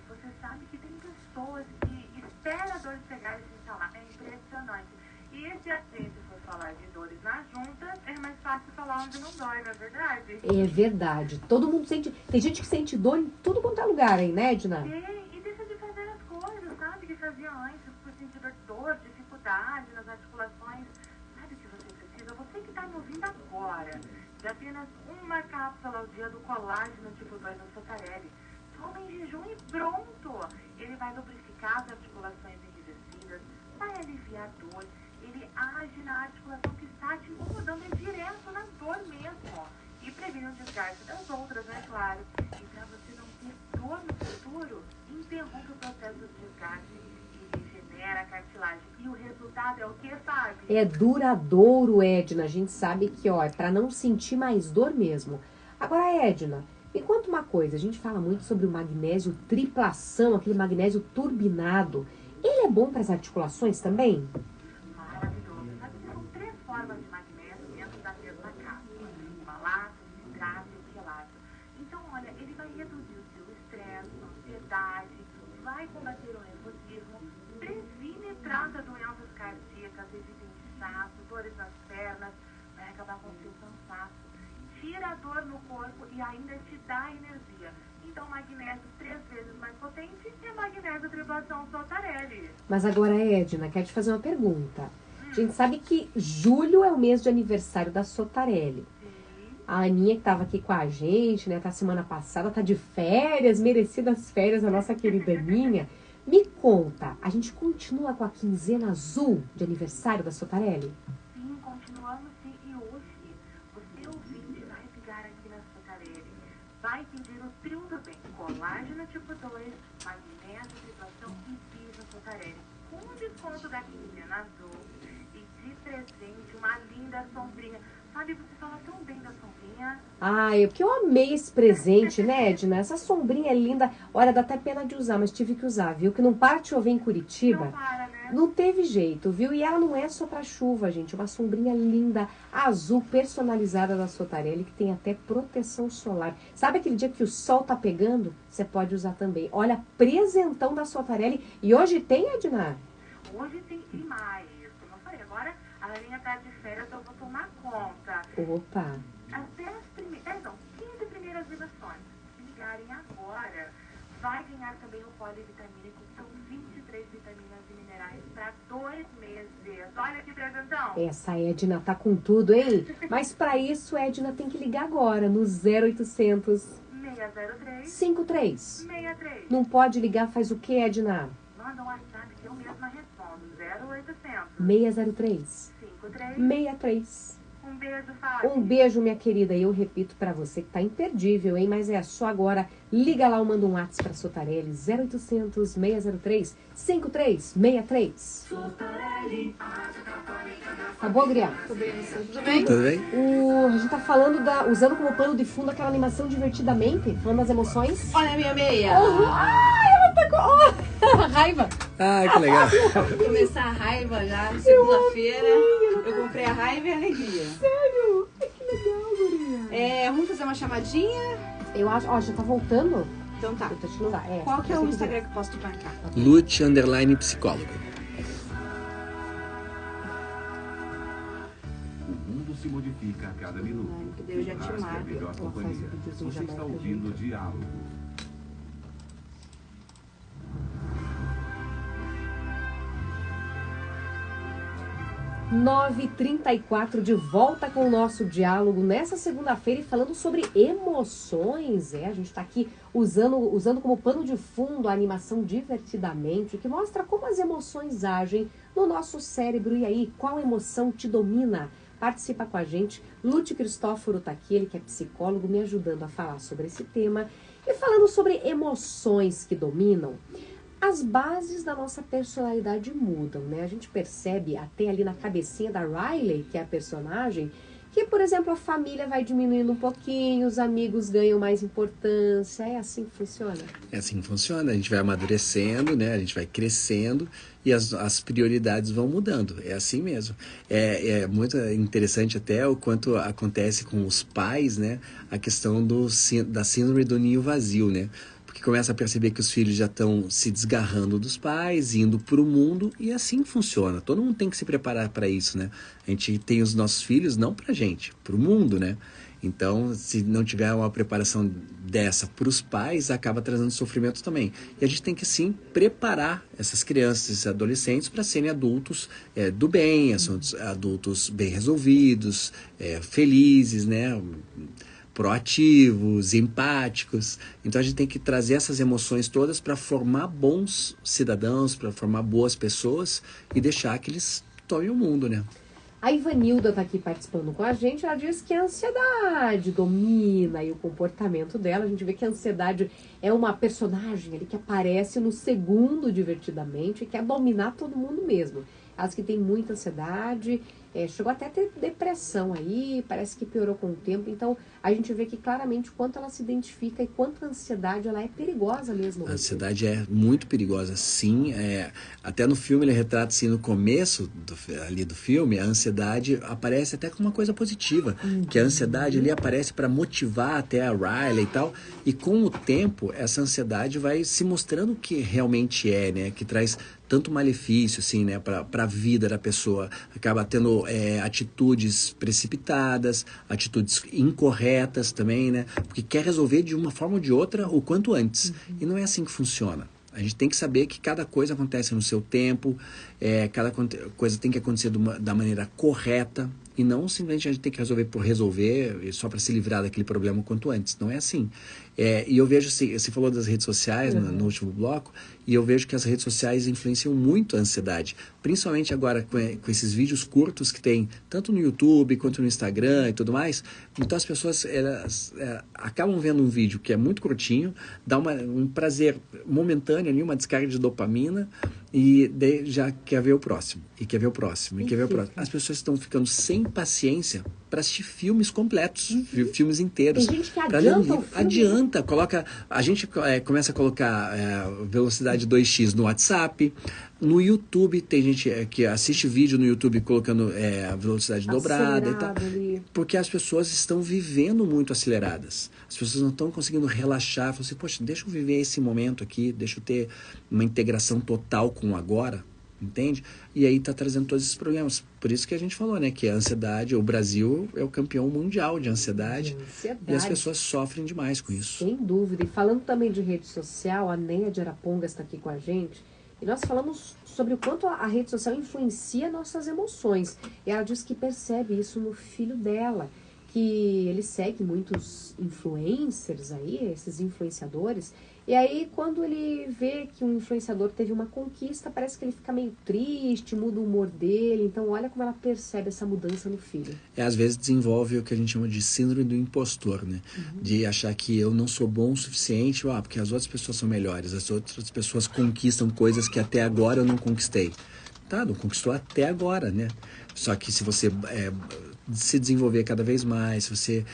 Você sabe que tem pessoas que esperam a dor chegar e se instalar, é impressionante. E se a gente for falar de dores na junta, é mais fácil falar onde não dói, não é verdade? É verdade. Todo mundo sente. Tem gente que sente dor em tudo quanto é lugar, hein, né, Edna? E deixa de fazer as coisas, sabe? Que fazia antes, por sentir dor, dificuldade nas articulações. Sabe o que você precisa? Você que está me ouvindo agora, de apenas uma cápsula ao dia do colágeno tipo 2 no Sotarelli. Toma em jejum e pronto! Ele vai lubrificar as articulações enrijecidas, vai aliviar a dor. Ele age na articulação que está te incomodando, é direto na dor mesmo. E previne o desgaste das outras, né, claro. E para você não ter dor no futuro, interrompe o processo de desgaste e regenera a cartilagem. E o resultado é o que, sabe? É duradouro, Edna. A gente sabe que, ó, é para não sentir mais dor mesmo. Agora, Edna, me conta uma coisa. A gente fala muito sobre o magnésio triplação, aquele magnésio turbinado. Ele é bom para as articulações também? Maravilhoso. Sabe que são 3 formas de magnésio dentro da mesma cápsula. Malato, citrato e quelato. Então, olha, ele vai reduzir o seu estresse, a ansiedade, vai combater o nervosismo, previne e trata doenças cardíacas, evita inchaço, dores nas pernas, vai acabar com o seu cansaço, tira a dor no corpo e ainda te dá energia. Então, magnésio 3 vezes mais potente é magnésio triplação Sotarelli. Mas agora, Edna, quero te fazer uma pergunta. A gente sabe que julho é o mês de aniversário da Sotarelli. A Aninha, que estava aqui com a gente, né, tá semana passada, tá de férias, merecidas férias, a nossa querida Aninha. Me conta, a gente continua com a quinzena azul de aniversário da Sotarelli? Sim, continuamos sim. E hoje, você ouvinte vai ligar aqui na Sotarelli. Vai pedir o trio do bem, colágeno tipo 2, magnésio, triplação e piso Sotarelli. Com o desconto da quinzena azul e de presente uma linda sombrinha. Sabe, você fala tão bem da sombrinha. Ah, é porque eu amei esse presente, né, Edna? Essa sombrinha é linda. Olha, dá até pena de usar, mas tive que usar, viu? Que não para de chover em Curitiba. Não para, né? Não teve jeito, viu? E ela não é só pra chuva, gente. Uma sombrinha linda, azul, personalizada da Sotarelli, que tem até proteção solar. Sabe aquele dia que o sol tá pegando? Você pode usar também. Olha, presentão da Sotarelli. E hoje tem, Edna? Hoje tem demais. Como eu falei, agora a Aninha tá de férias, eu vou tomar conta. Opa! As 15 primeiras ligações, se ligarem agora, vai ganhar também o polivitamínico, que são 23 vitaminas e minerais para 2 meses. Olha que presentão! Essa Edna tá com tudo, hein? Mas pra isso, Edna tem que ligar agora no 0800 603 53. 63. Não pode ligar, faz o quê, Edna? Manda um WhatsApp que eu mesma respondo. 0800 603 53. 63. Um beijo, Fábio. Um beijo, minha querida. E eu repito pra você que tá imperdível, hein? Mas é só agora. Liga lá ou manda um WhatsApp pra Sotarelli. 0800 603 5363. Tá bom, Adriana? Tudo bem, você? Tudo bem? Tudo bem? A gente tá falando usando como pano de fundo aquela animação Divertidamente, falando das emoções. Olha a minha meia. Ai, ela tá com raiva. Ah, que legal. Vou começar a raiva já, segunda-feira. Eu comprei a raiva e a alegria. Sério? Ai, que legal, guria. Vamos fazer uma chamadinha? Eu acho, ó, já tá voltando. Então tá. Eu tô te mandar. Qual que é o Você Instagram que eu posso te marcar? Lute_psicólogo. O mundo se modifica a cada minuto. Não, que Deus já te Rasga a marca. melhor Ela faz companhia. o videozinho, Você já está marca ouvindo o Diálogo. 9h34, de volta com o nosso diálogo nessa segunda-feira e falando sobre emoções. A gente está aqui usando como pano de fundo a animação Divertidamente, que mostra como as emoções agem no nosso cérebro. E aí, qual emoção te domina? Participa com a gente. Lute Cristóforo está aqui, ele que é psicólogo, me ajudando a falar sobre esse tema. E falando sobre emoções que dominam, as bases da nossa personalidade mudam, né? A gente percebe até ali na cabecinha da Riley, que é a personagem, que, por exemplo, a família vai diminuindo um pouquinho, os amigos ganham mais importância. É assim que funciona? É assim que funciona. A gente vai amadurecendo, né? A gente vai crescendo e as prioridades vão mudando. É assim mesmo. É muito interessante até o quanto acontece com os pais, né? A questão da síndrome do ninho vazio, né? Que começa a perceber que os filhos já estão se desgarrando dos pais, indo para o mundo, e assim funciona. Todo mundo tem que se preparar para isso, né? A gente tem os nossos filhos não para a gente, para o mundo, né? Então, se não tiver uma preparação dessa para os pais, acaba trazendo sofrimento também. E a gente tem que, sim, preparar essas crianças, esses adolescentes para serem adultos do bem, adultos bem resolvidos, felizes, né? Proativos, empáticos. Então a gente tem que trazer essas emoções todas para formar bons cidadãos, para formar boas pessoas e deixar que eles tomem o mundo, né? A Ivanilda está aqui participando com a gente. Ela diz que a ansiedade domina e o comportamento dela. A gente vê que a ansiedade é uma personagem ali que aparece no segundo Divertidamente e quer dominar todo mundo mesmo. As que têm muita ansiedade chegou até a ter depressão aí, parece que piorou com o tempo. Então, a gente vê que claramente o quanto ela se identifica e quanto a ansiedade ela é perigosa mesmo. A ansiedade é muito perigosa, sim. Até no filme ele retrata assim, no começo ali do filme, a ansiedade aparece até como uma coisa positiva. Que a ansiedade ali aparece para motivar até a Riley e tal. E com o tempo, essa ansiedade vai se mostrando o que realmente é, né? Que traz tanto malefício, assim, né, para a vida da pessoa. Acaba tendo atitudes precipitadas, atitudes incorretas também, né? Porque quer resolver de uma forma ou de outra o quanto antes. E não é assim que funciona. A gente tem que saber que cada coisa acontece no seu tempo, cada coisa tem que acontecer da maneira correta, e não simplesmente a gente tem que resolver por resolver, só para se livrar daquele problema o quanto antes. Não é assim. E eu vejo, você falou das redes sociais no último bloco, e eu vejo que as redes sociais influenciam muito a ansiedade. Principalmente agora com esses vídeos curtos que tem, tanto no YouTube quanto no Instagram e tudo mais. Então as pessoas elas, acabam vendo um vídeo que é muito curtinho, dá um prazer momentâneo ali, uma descarga de dopamina, e já quer ver o próximo, e quer ver o próximo, e quer ver o próximo. As pessoas estão ficando sem paciência para assistir filmes completos, filmes inteiros. Tem gente que adianta o filme. Adianta, a gente começa a colocar velocidade 2x no WhatsApp, no YouTube, tem gente que assiste vídeo no YouTube colocando a velocidade dobrada e tal, porque as pessoas estão vivendo muito aceleradas. As pessoas não estão conseguindo relaxar, falam assim, poxa, deixa eu viver esse momento aqui, deixa eu ter uma integração total com o agora, entende? E aí tá trazendo todos esses problemas. Por isso que a gente falou, né, que a ansiedade, o Brasil é o campeão mundial de ansiedade. E as pessoas sofrem demais com isso. Sem dúvida. E falando também de rede social, a Neia de Arapongas está aqui com a gente. E nós falamos sobre o quanto a rede social influencia nossas emoções. E ela diz que percebe isso no filho dela, que ele segue muitos influencers aí, esses influenciadores. E aí, quando ele vê que um influenciador teve uma conquista, parece que ele fica meio triste, muda o humor dele. Então, olha como ela percebe essa mudança no filho. Às vezes desenvolve o que a gente chama de síndrome do impostor, né? De achar que eu não sou bom o suficiente, porque as outras pessoas são melhores, as outras pessoas conquistam coisas que até agora eu não conquistei. Tá, não conquistou até agora, né? Só que se você se desenvolver cada vez mais, se você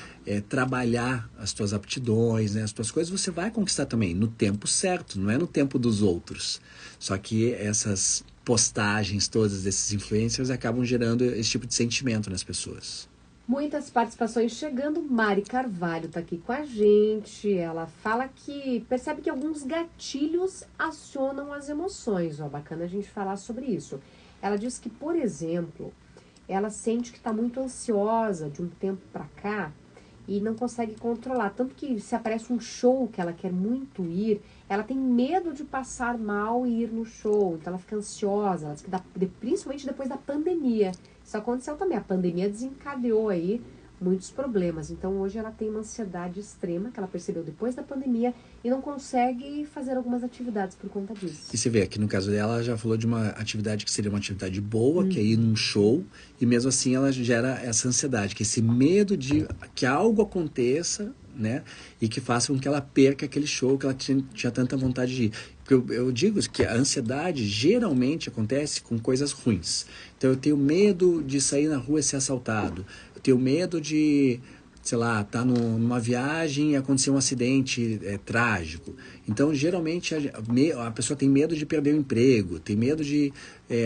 trabalhar as tuas aptidões, né, as tuas coisas, você vai conquistar também no tempo certo, não é no tempo dos outros. Só que essas postagens todas desses influencers acabam gerando esse tipo de sentimento nas pessoas. Muitas participações chegando. Mari Carvalho está aqui com a gente. Ela fala que percebe que alguns gatilhos acionam as emoções. Bacana a gente falar sobre isso. Ela diz que, por exemplo, ela sente que está muito ansiosa de um tempo para cá e não consegue controlar. Tanto que se aparece um show que ela quer muito ir, ela tem medo de passar mal e ir no show. Então ela fica ansiosa. Ela diz que principalmente depois da pandemia. Isso aconteceu também. A pandemia desencadeou aí muitos problemas. Então hoje ela tem uma ansiedade extrema que ela percebeu depois da pandemia e não consegue fazer algumas atividades por conta disso. E você vê aqui no caso dela, ela já falou de uma atividade que seria uma atividade boa, que é ir num show, e mesmo assim ela gera essa ansiedade, que esse medo de que algo aconteça, né, e que faça com que ela perca aquele show que ela tinha tanta vontade de ir. Porque eu digo que a ansiedade geralmente acontece com coisas ruins. Então eu tenho medo de sair na rua e ser assaltado. Eu tenho medo de, sei lá, estar numa viagem e acontecer um acidente trágico. Então geralmente a pessoa tem medo de perder o emprego, tem medo de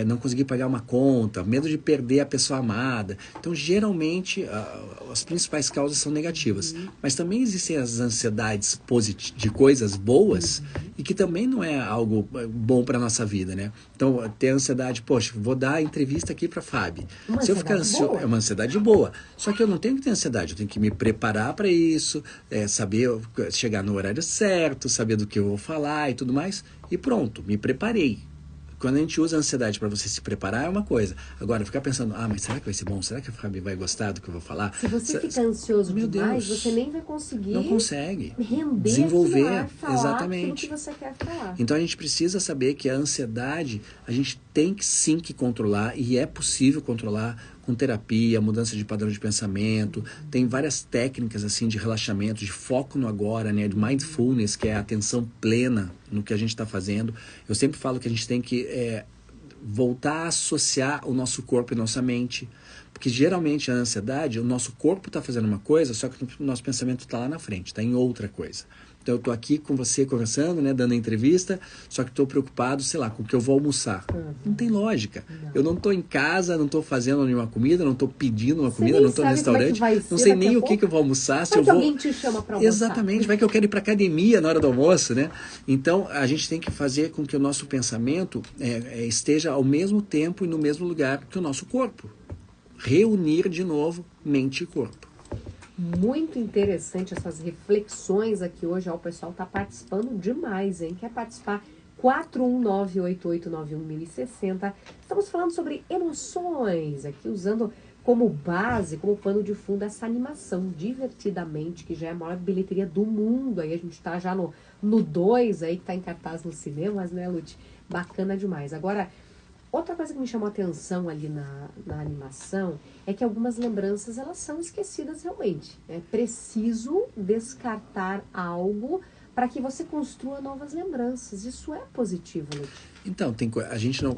não conseguir pagar uma conta, medo de perder a pessoa amada. Então geralmente as principais causas são negativas. Mas também existem as ansiedades de coisas boas e que também não é algo bom para nossa vida, né? Então ter ansiedade, poxa, vou dar a entrevista aqui para Fábio. Se eu ficar ansioso, é uma ansiedade boa. Só que eu não tenho que ter ansiedade, eu tenho que me preparar para isso, saber chegar no horário certo, saber do que eu vou falar e tudo mais, e pronto, me preparei. Quando a gente usa a ansiedade para você se preparar é uma coisa. Agora, ficar pensando, mas será que vai ser bom? Será que a Fabi vai gostar do que eu vou falar? Se você fica ansioso demais, você nem vai conseguir render, desenvolver, falar exatamente. Aquilo que você quer falar. Então a gente precisa saber que a ansiedade, a gente tem que sim que controlar, e é possível controlar com terapia, mudança de padrão de pensamento. Tem várias técnicas assim de relaxamento, de foco no agora, né, de mindfulness, que é a atenção plena no que a gente está fazendo. Eu sempre falo que a gente tem que voltar a associar o nosso corpo e nossa mente. Porque geralmente a ansiedade, o nosso corpo está fazendo uma coisa, só que o nosso pensamento está lá na frente, está em outra coisa. Então eu estou aqui com você conversando, né, dando a entrevista, só que estou preocupado, sei lá, com o que eu vou almoçar. Não tem lógica. Eu não estou em casa, não estou fazendo nenhuma comida, não estou pedindo uma comida, não estou no restaurante, não sei nem o que eu vou almoçar. Se eu vou... alguém te chama para almoçar. Exatamente, vai que eu quero ir para academia na hora do almoço, né? Então a gente tem que fazer com que o nosso pensamento esteja ao mesmo tempo e no mesmo lugar que o nosso corpo. Reunir de novo mente e corpo. Muito interessante essas reflexões aqui hoje. Ó, o pessoal está participando demais, hein? Quer participar? 41988911060. Estamos falando sobre emoções aqui, usando como base, como pano de fundo, essa animação Divertidamente, que já é a maior bilheteria do mundo. Aí a gente está já no 2 aí, que está em cartaz nos cinemas, né, Lute? Bacana demais. Agora, outra coisa que me chamou a atenção ali na animação é que algumas lembranças, elas são esquecidas realmente. É preciso descartar algo para que você construa novas lembranças. Isso é positivo, Lute? Então, a gente não...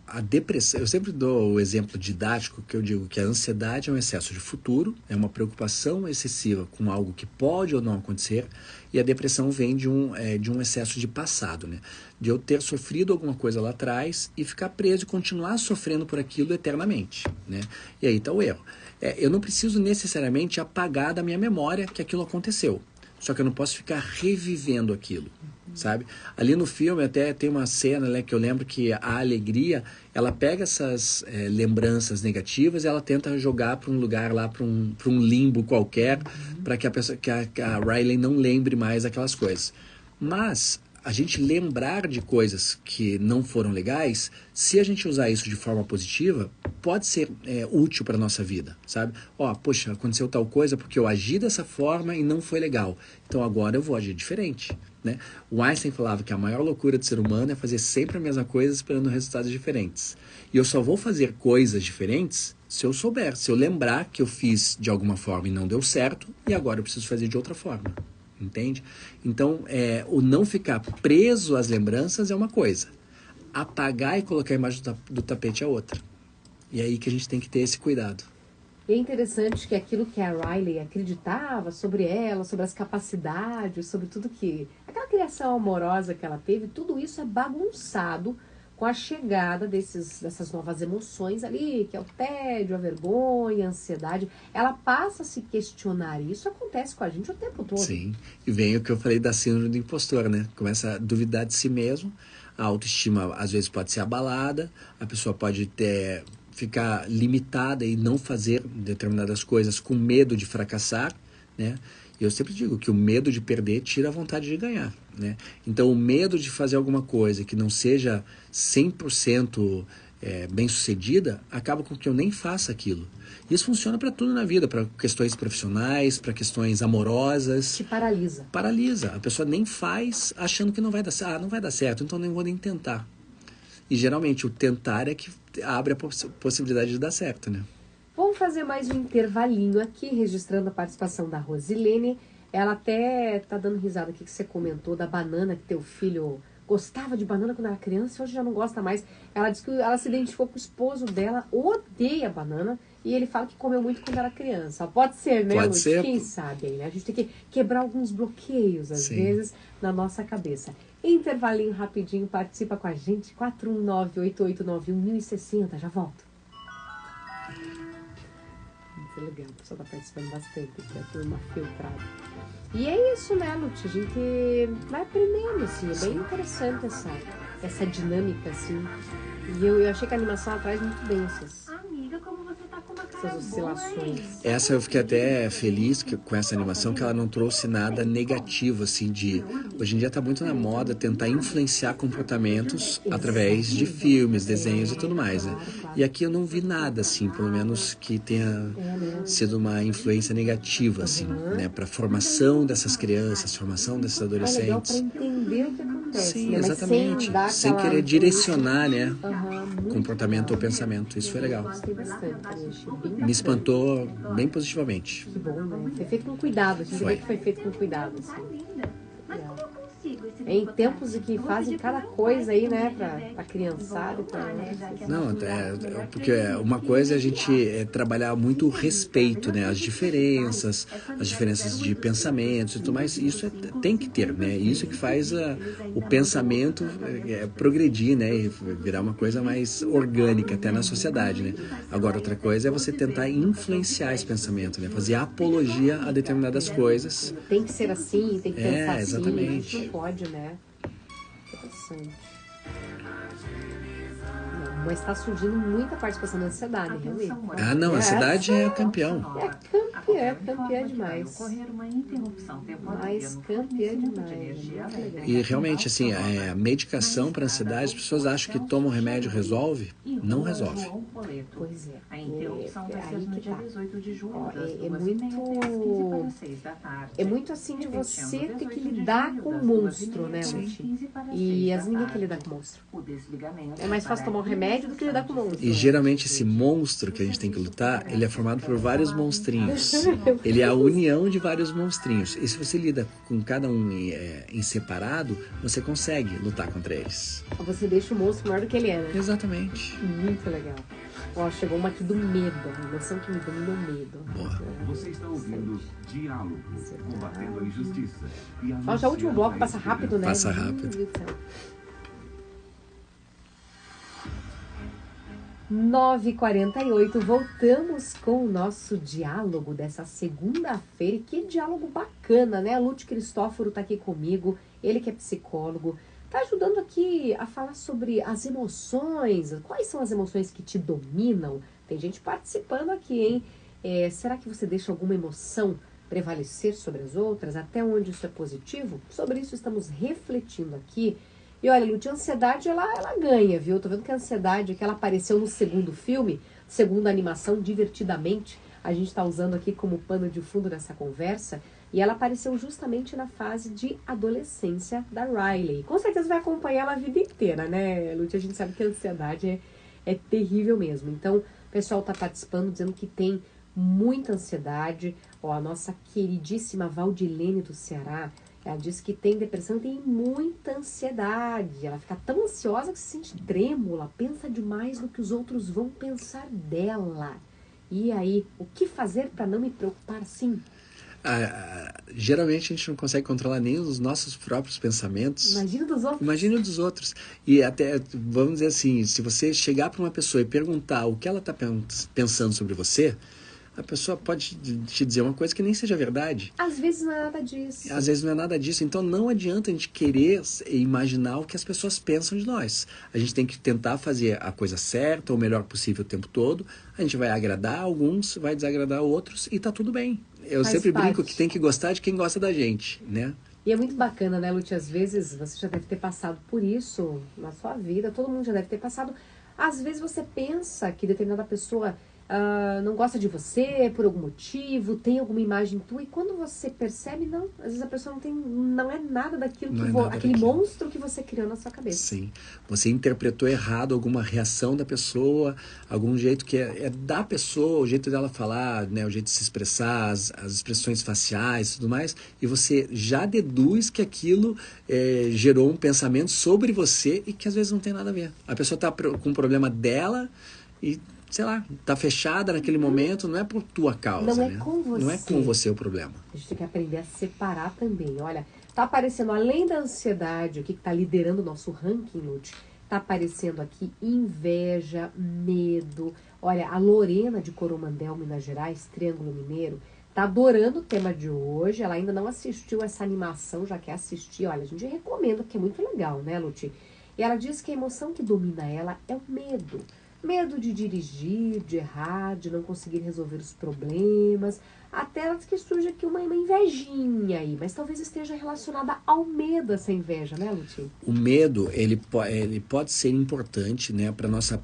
a depressão, eu sempre dou o exemplo didático que eu digo que a ansiedade é um excesso de futuro, é uma preocupação excessiva com algo que pode ou não acontecer, e a depressão vem de um excesso de passado, né? De eu ter sofrido alguma coisa lá atrás e ficar preso e continuar sofrendo por aquilo eternamente, né? E aí está o erro. Eu não preciso necessariamente apagar da minha memória que aquilo aconteceu, só que eu não posso ficar revivendo aquilo. Sabe? Ali no filme até tem uma cena, né, que eu lembro que a alegria, ela pega essas lembranças negativas e ela tenta jogar para um lugar lá, para um limbo qualquer, para que a Riley não lembre mais aquelas coisas. Mas a gente lembrar de coisas que não foram legais, se a gente usar isso de forma positiva, pode ser útil para a nossa vida, sabe? Poxa, aconteceu tal coisa porque eu agi dessa forma e não foi legal. Então agora eu vou agir diferente. Né? O Einstein falava que a maior loucura do ser humano é fazer sempre a mesma coisa esperando resultados diferentes. E eu só vou fazer coisas diferentes se eu souber, se eu lembrar que eu fiz de alguma forma e não deu certo e agora eu preciso fazer de outra forma. Entende? Então, o não ficar preso às lembranças é uma coisa. Apagar e colocar embaixo do tapete é outra. E é aí que a gente tem que ter esse cuidado. E é interessante que aquilo que a Riley acreditava sobre ela, sobre as capacidades, sobre tudo que... aquela criação amorosa que ela teve, tudo isso é bagunçado com a chegada dessas novas emoções ali, que é o tédio, a vergonha, a ansiedade. Ela passa a se questionar. E isso acontece com a gente o tempo todo. Sim, e vem o que eu falei da síndrome do impostor, né? Começa a duvidar de si mesmo, a autoestima às vezes pode ser abalada, a pessoa pode ficar limitada e não fazer determinadas coisas com medo de fracassar, né? E eu sempre digo que o medo de perder tira a vontade de ganhar, né? Então o medo de fazer alguma coisa que não seja 100% bem sucedida acaba com que eu nem faça aquilo. Isso funciona para tudo na vida, para questões profissionais, para questões amorosas. Te paralisa. Paralisa. A pessoa nem faz achando que não vai dar certo. Não vai dar certo, então nem vou nem tentar. E geralmente o tentar é que abre a possibilidade de dar certo, né? Vamos fazer mais um intervalinho aqui, registrando a participação da Rosilene. Ela até tá dando risada aqui que você comentou da banana, que teu filho gostava de banana quando era criança e hoje já não gosta mais. Ela disse que ela se identificou com o esposo dela, odeia banana, e ele fala que comeu muito quando era criança. Pode ser, né, Pode ser. Quem sabe aí, né? A gente tem que quebrar alguns bloqueios, às Sim. vezes, na nossa cabeça. Intervalinho rapidinho, participa com a gente, 419-8891-1060, já volto. Muito legal, o pessoal tá participando bastante aqui, a turma filtrada. E é isso, né, Lute? A gente vai aprendendo, assim, é bem interessante essa dinâmica, assim. E eu achei que a animação traz muito bem Amiga, como você tá com uma cara essas oscilações. Essa eu fiquei até feliz com essa animação, que ela não trouxe nada negativo, assim, de... Hoje em dia tá muito na moda tentar influenciar comportamentos através de filmes, desenhos e tudo mais, né? E aqui eu não vi nada, assim, pelo menos que tenha sido uma influência negativa, assim, né? Pra formação dessas crianças, formação desses É legal pra adolescentes. entender o que acontece, Sim, né? Mas exatamente. Sem aquela... querer direcionar, né? muito Comportamento ou legal. pensamento. Isso foi legal. Gostei bastante, também achei bem Me bacana. espantou bem positivamente. Que bom, né? Foi feito com cuidado, a gente Foi. vê que foi feito com cuidado, assim. linda. Mas como eu consigo esse Em tempos em que fazem cada coisa aí, né, pra criançada e pra... Não, porque uma coisa é a gente trabalhar muito o respeito, né? As diferenças de pensamentos e tudo mais, isso tem que ter, né? Isso que faz o pensamento progredir, né? E virar uma coisa mais orgânica até na sociedade, né? Agora, outra coisa é você tentar influenciar esse pensamento, né? Fazer apologia a determinadas coisas. Tem que ser assim, tem que pensar exatamente. assim, não pode, né? Interessante. Não, mas está surgindo muita participação da ansiedade, realmente. Ah, não, a ansiedade é campeão. É campeã demais. Mas campeã demais. E realmente, assim, a medicação para ansiedade, as pessoas acham que tomam remédio resolve. Não resolve. Pois é. A interrupção vai ser no dia 18 de julho, Ó, das é 2h30 até as 15 para as 6 da tarde. É muito assim de você ter que lidar com o monstro, né, Luti? E as ninguém quer lidar com o monstro. O desligamento É mais fácil tomar um remédio do que lidar com o monstro. E geralmente esse monstro que a gente tem que lutar, ele é formado por vários monstrinhos. Ele é a união de vários monstrinhos. E se você lida com cada um em separado, você consegue lutar contra eles. Você deixa o monstro maior do que ele é, né? Exatamente. Muito legal. Ó, chegou uma aqui do medo. A emoção que me domina é o medo. Boa. Você está ouvindo Diálogo, combatendo a injustiça. Ó, já o último bloco passa rápido, né? Passa rápido. Meu Deus do céu. 9h48, voltamos com o nosso diálogo dessa segunda-feira. E que diálogo bacana, né? Lute Cristóforo tá aqui comigo, ele que é psicólogo, tá ajudando aqui a falar sobre as emoções. Quais são as emoções que te dominam? Tem gente participando aqui, hein? Será que você deixa alguma emoção prevalecer sobre as outras? Até onde isso é positivo? Sobre isso estamos refletindo aqui. E olha, Lute, a ansiedade, ela ganha, viu? Tô vendo que a ansiedade, que ela apareceu no segundo filme, segunda animação, Divertidamente, a gente tá usando aqui como pano de fundo nessa conversa, e ela apareceu justamente na fase de adolescência da Riley. Com certeza vai acompanhar ela a vida inteira, né, Lute? A gente sabe que a ansiedade é terrível mesmo. Então, o pessoal tá participando, dizendo que tem muita ansiedade. Ó, a nossa queridíssima Valdilene do Ceará, ela diz que tem depressão e tem muita ansiedade. Ela fica tão ansiosa que se sente trêmula, pensa demais no que os outros vão pensar dela. E aí, o que fazer para não me preocupar assim? Geralmente a gente não consegue controlar nem os nossos próprios pensamentos. Imagina dos outros. Imagina dos outros. E até, vamos dizer assim, se você chegar para uma pessoa e perguntar o que ela está pensando sobre você, a pessoa pode te dizer uma coisa que nem seja verdade. Às vezes não é nada disso. Às vezes não é nada disso. Então não adianta a gente querer imaginar o que as pessoas pensam de nós. A gente tem que tentar fazer a coisa certa, o melhor possível o tempo todo. A gente vai agradar alguns, vai desagradar outros e tá tudo bem. Eu Faz sempre parte. brinco que tem que gostar de quem gosta da gente, né? E é muito bacana, né, Lute? Às vezes você já deve ter passado por isso na sua vida. Todo mundo já deve ter passado. Às vezes você pensa que determinada pessoa não gosta de você por algum motivo, tem alguma imagem tua, e quando você percebe, não, às vezes a pessoa não é nada daquilo aquele monstro que você criou na sua cabeça. Sim, você interpretou errado alguma reação da pessoa, algum jeito que é da pessoa, o jeito dela falar, né, o jeito de se expressar, as expressões faciais e tudo mais, e você já deduz que aquilo gerou um pensamento sobre você e que às vezes não tem nada a ver. A pessoa está com um problema dela e sei lá, tá fechada naquele momento, não é por tua causa, não é né? com você. Não é com você o problema. A gente tem que aprender a separar também. Olha, tá aparecendo, além da ansiedade, o que tá liderando o nosso ranking, Lute, tá aparecendo aqui inveja, medo. Olha, a Lorena de Coromandel, Minas Gerais, Triângulo Mineiro, tá adorando o tema de hoje. Ela ainda não assistiu essa animação, já quer assistir. Olha, a gente recomenda, porque é muito legal, né, Lute? E ela diz que a emoção que domina ela é o medo. Medo de dirigir, de errar, de não conseguir resolver os problemas. Até que surge aqui uma invejinha aí. Mas talvez esteja relacionada ao medo, essa inveja, né, Lutinho? O medo, ele pode ser importante, né, para nossa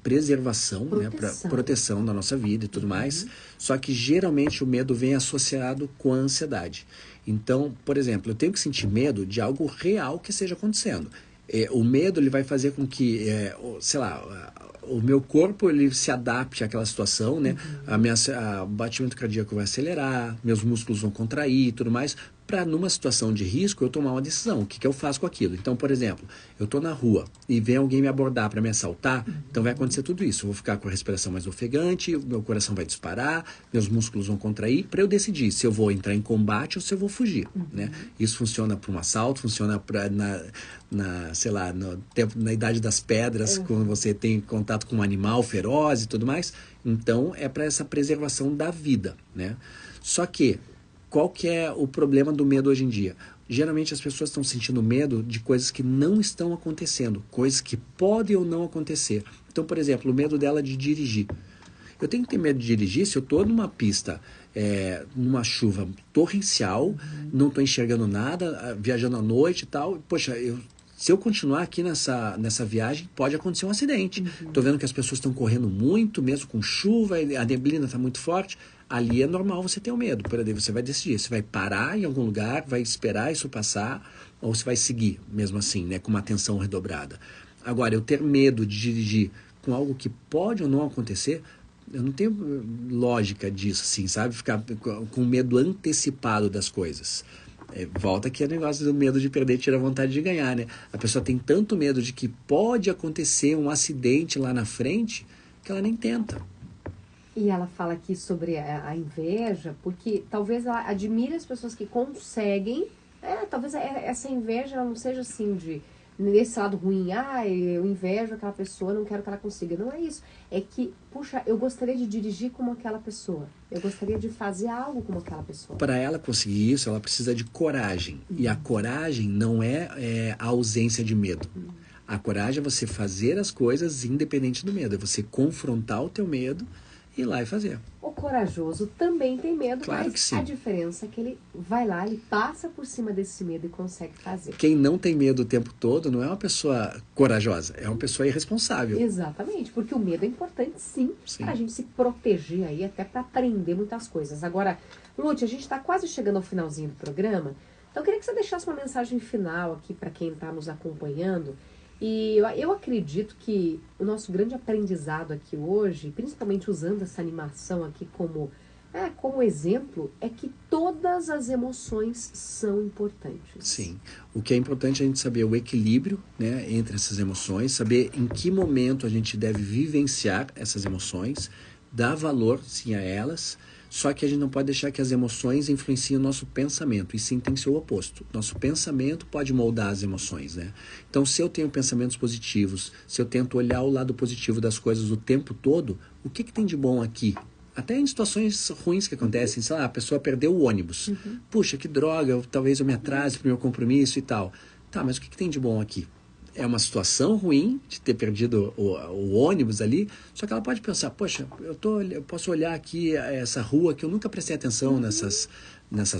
preservação, né, para proteção da nossa vida e tudo mais. Só que geralmente o medo vem associado com a ansiedade. Então, por exemplo, eu tenho que sentir medo de algo real que esteja acontecendo. O medo, ele vai fazer com que, sei lá, o meu corpo ele se adapte àquela situação, né? O batimento cardíaco vai acelerar, meus músculos vão contrair e tudo mais, para numa situação de risco eu tomar uma decisão. O que eu faço com aquilo? Então, por exemplo, eu estou na rua e vem alguém me abordar para me assaltar, então vai acontecer tudo isso. Eu vou ficar com a respiração mais ofegante, meu coração vai disparar, meus músculos vão contrair, para eu decidir se eu vou entrar em combate ou se eu vou fugir, né? Isso funciona para um assalto, funciona sei lá, na idade das pedras, quando você tem contato com um animal feroz e tudo mais. Então, é para essa preservação da vida, né? Só que, qual que é o problema do medo hoje em dia? Geralmente as pessoas estão sentindo medo de coisas que não estão acontecendo, coisas que podem ou não acontecer. Então, por exemplo, o medo dela de dirigir. Eu tenho que ter medo de dirigir se eu estou numa pista, numa chuva torrencial, não estou enxergando nada, viajando à noite e tal. Poxa, se eu continuar aqui nessa viagem, pode acontecer um acidente. Estou vendo que as pessoas estão correndo muito, mesmo com chuva, a neblina está muito forte. Ali é normal você ter o medo. Por aí você vai decidir. Você vai parar em algum lugar, vai esperar isso passar, ou você vai seguir, mesmo assim, né, com uma atenção redobrada. Agora, eu ter medo de dirigir com algo que pode ou não acontecer, eu não tenho lógica disso, assim, sabe? Ficar com medo antecipado das coisas. Volta aqui o negócio do medo de perder, tira a vontade de ganhar, né? A pessoa tem tanto medo de que pode acontecer um acidente lá na frente, que ela nem tenta. E ela fala aqui sobre a inveja, porque talvez ela admire as pessoas que conseguem. Talvez essa inveja ela não seja assim nesse lado ruim. Eu invejo aquela pessoa, não quero que ela consiga. Não é isso. É que, puxa, eu gostaria de dirigir como aquela pessoa. Eu gostaria de fazer algo como aquela pessoa. Para ela conseguir isso, ela precisa de coragem. E a coragem não é a ausência de medo. A coragem é você fazer as coisas independente do medo. É você confrontar o teu medo e ir lá e fazer. O corajoso também tem medo, claro, mas que sim. A diferença é que ele vai lá, ele passa por cima desse medo e consegue fazer. Quem não tem medo o tempo todo não é uma pessoa corajosa, é uma pessoa irresponsável. Exatamente, porque o medo é importante sim. Para a gente se proteger aí, até para aprender muitas coisas. Agora, Lúcia, a gente está quase chegando ao finalzinho do programa, então eu queria que você deixasse uma mensagem final aqui para quem está nos acompanhando. E eu acredito que o nosso grande aprendizado aqui hoje, principalmente usando essa animação aqui como exemplo, é que todas as emoções são importantes. Sim. O que é importante é a gente saber o equilíbrio, né, entre essas emoções, saber em que momento a gente deve vivenciar essas emoções, dar valor, sim, a elas. Só que a gente não pode deixar que as emoções influenciem o nosso pensamento. E sim, tem que ser o oposto. Nosso pensamento pode moldar as emoções, né? Então, se eu tenho pensamentos positivos, se eu tento olhar o lado positivo das coisas o tempo todo, o que tem de bom aqui? Até em situações ruins que acontecem, sei lá, a pessoa perdeu o ônibus. Puxa, que droga, talvez eu me atrase para o meu compromisso e tal. Tá, mas o que tem de bom aqui? É uma situação ruim de ter perdido o ônibus ali, só que ela pode pensar, poxa, eu posso olhar aqui essa rua que eu nunca prestei atenção nessas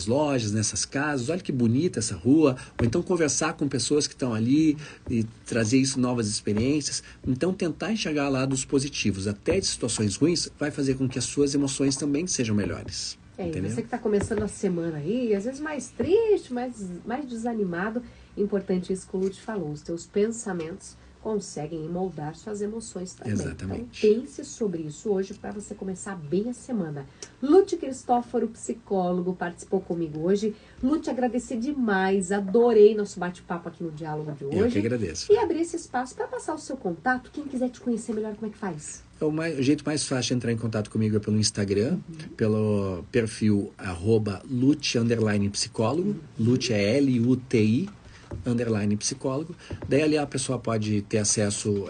lojas, nessas casas, olha que bonita essa rua, ou então conversar com pessoas que estão ali e trazer isso, novas experiências. Então tentar enxergar lados positivos até de situações ruins vai fazer com que as suas emoções também sejam melhores. Entendeu? Você que está começando a semana aí, às vezes mais triste, mais desanimado, importante isso que o Lúcio falou, os teus pensamentos conseguem moldar suas emoções também. Exatamente. Então pense sobre isso hoje para você começar bem a semana. Lúcio Cristóforo, psicólogo, participou comigo hoje. Lúcio, agradecer demais, adorei nosso bate-papo aqui no Diálogo de hoje. Eu que agradeço. E abrir esse espaço para passar o seu contato, quem quiser te conhecer melhor, como é que faz? O jeito mais fácil de entrar em contato comigo é pelo Instagram, pelo perfil @Luti_psicólogo. Luti é Luti _psicólogo. Daí ali a pessoa pode ter acesso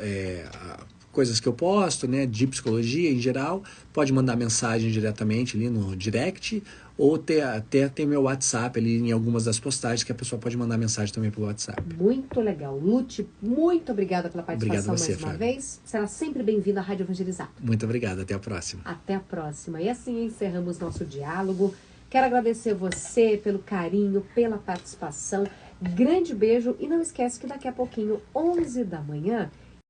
a coisas que eu posto, né, de psicologia em geral. Pode mandar mensagem diretamente ali no direct, ou até ter meu WhatsApp ali em algumas das postagens que a pessoa pode mandar mensagem também pelo WhatsApp. Muito legal. Lúcio, muito obrigada pela participação. Obrigado a você, mais uma Fábio. vez. Será sempre bem-vindo à Rádio Evangelizar. Muito obrigado, até a próxima. Até a próxima. E assim encerramos nosso diálogo. Quero agradecer você pelo carinho, pela participação. Grande beijo e não esquece que daqui a pouquinho, 11 da manhã,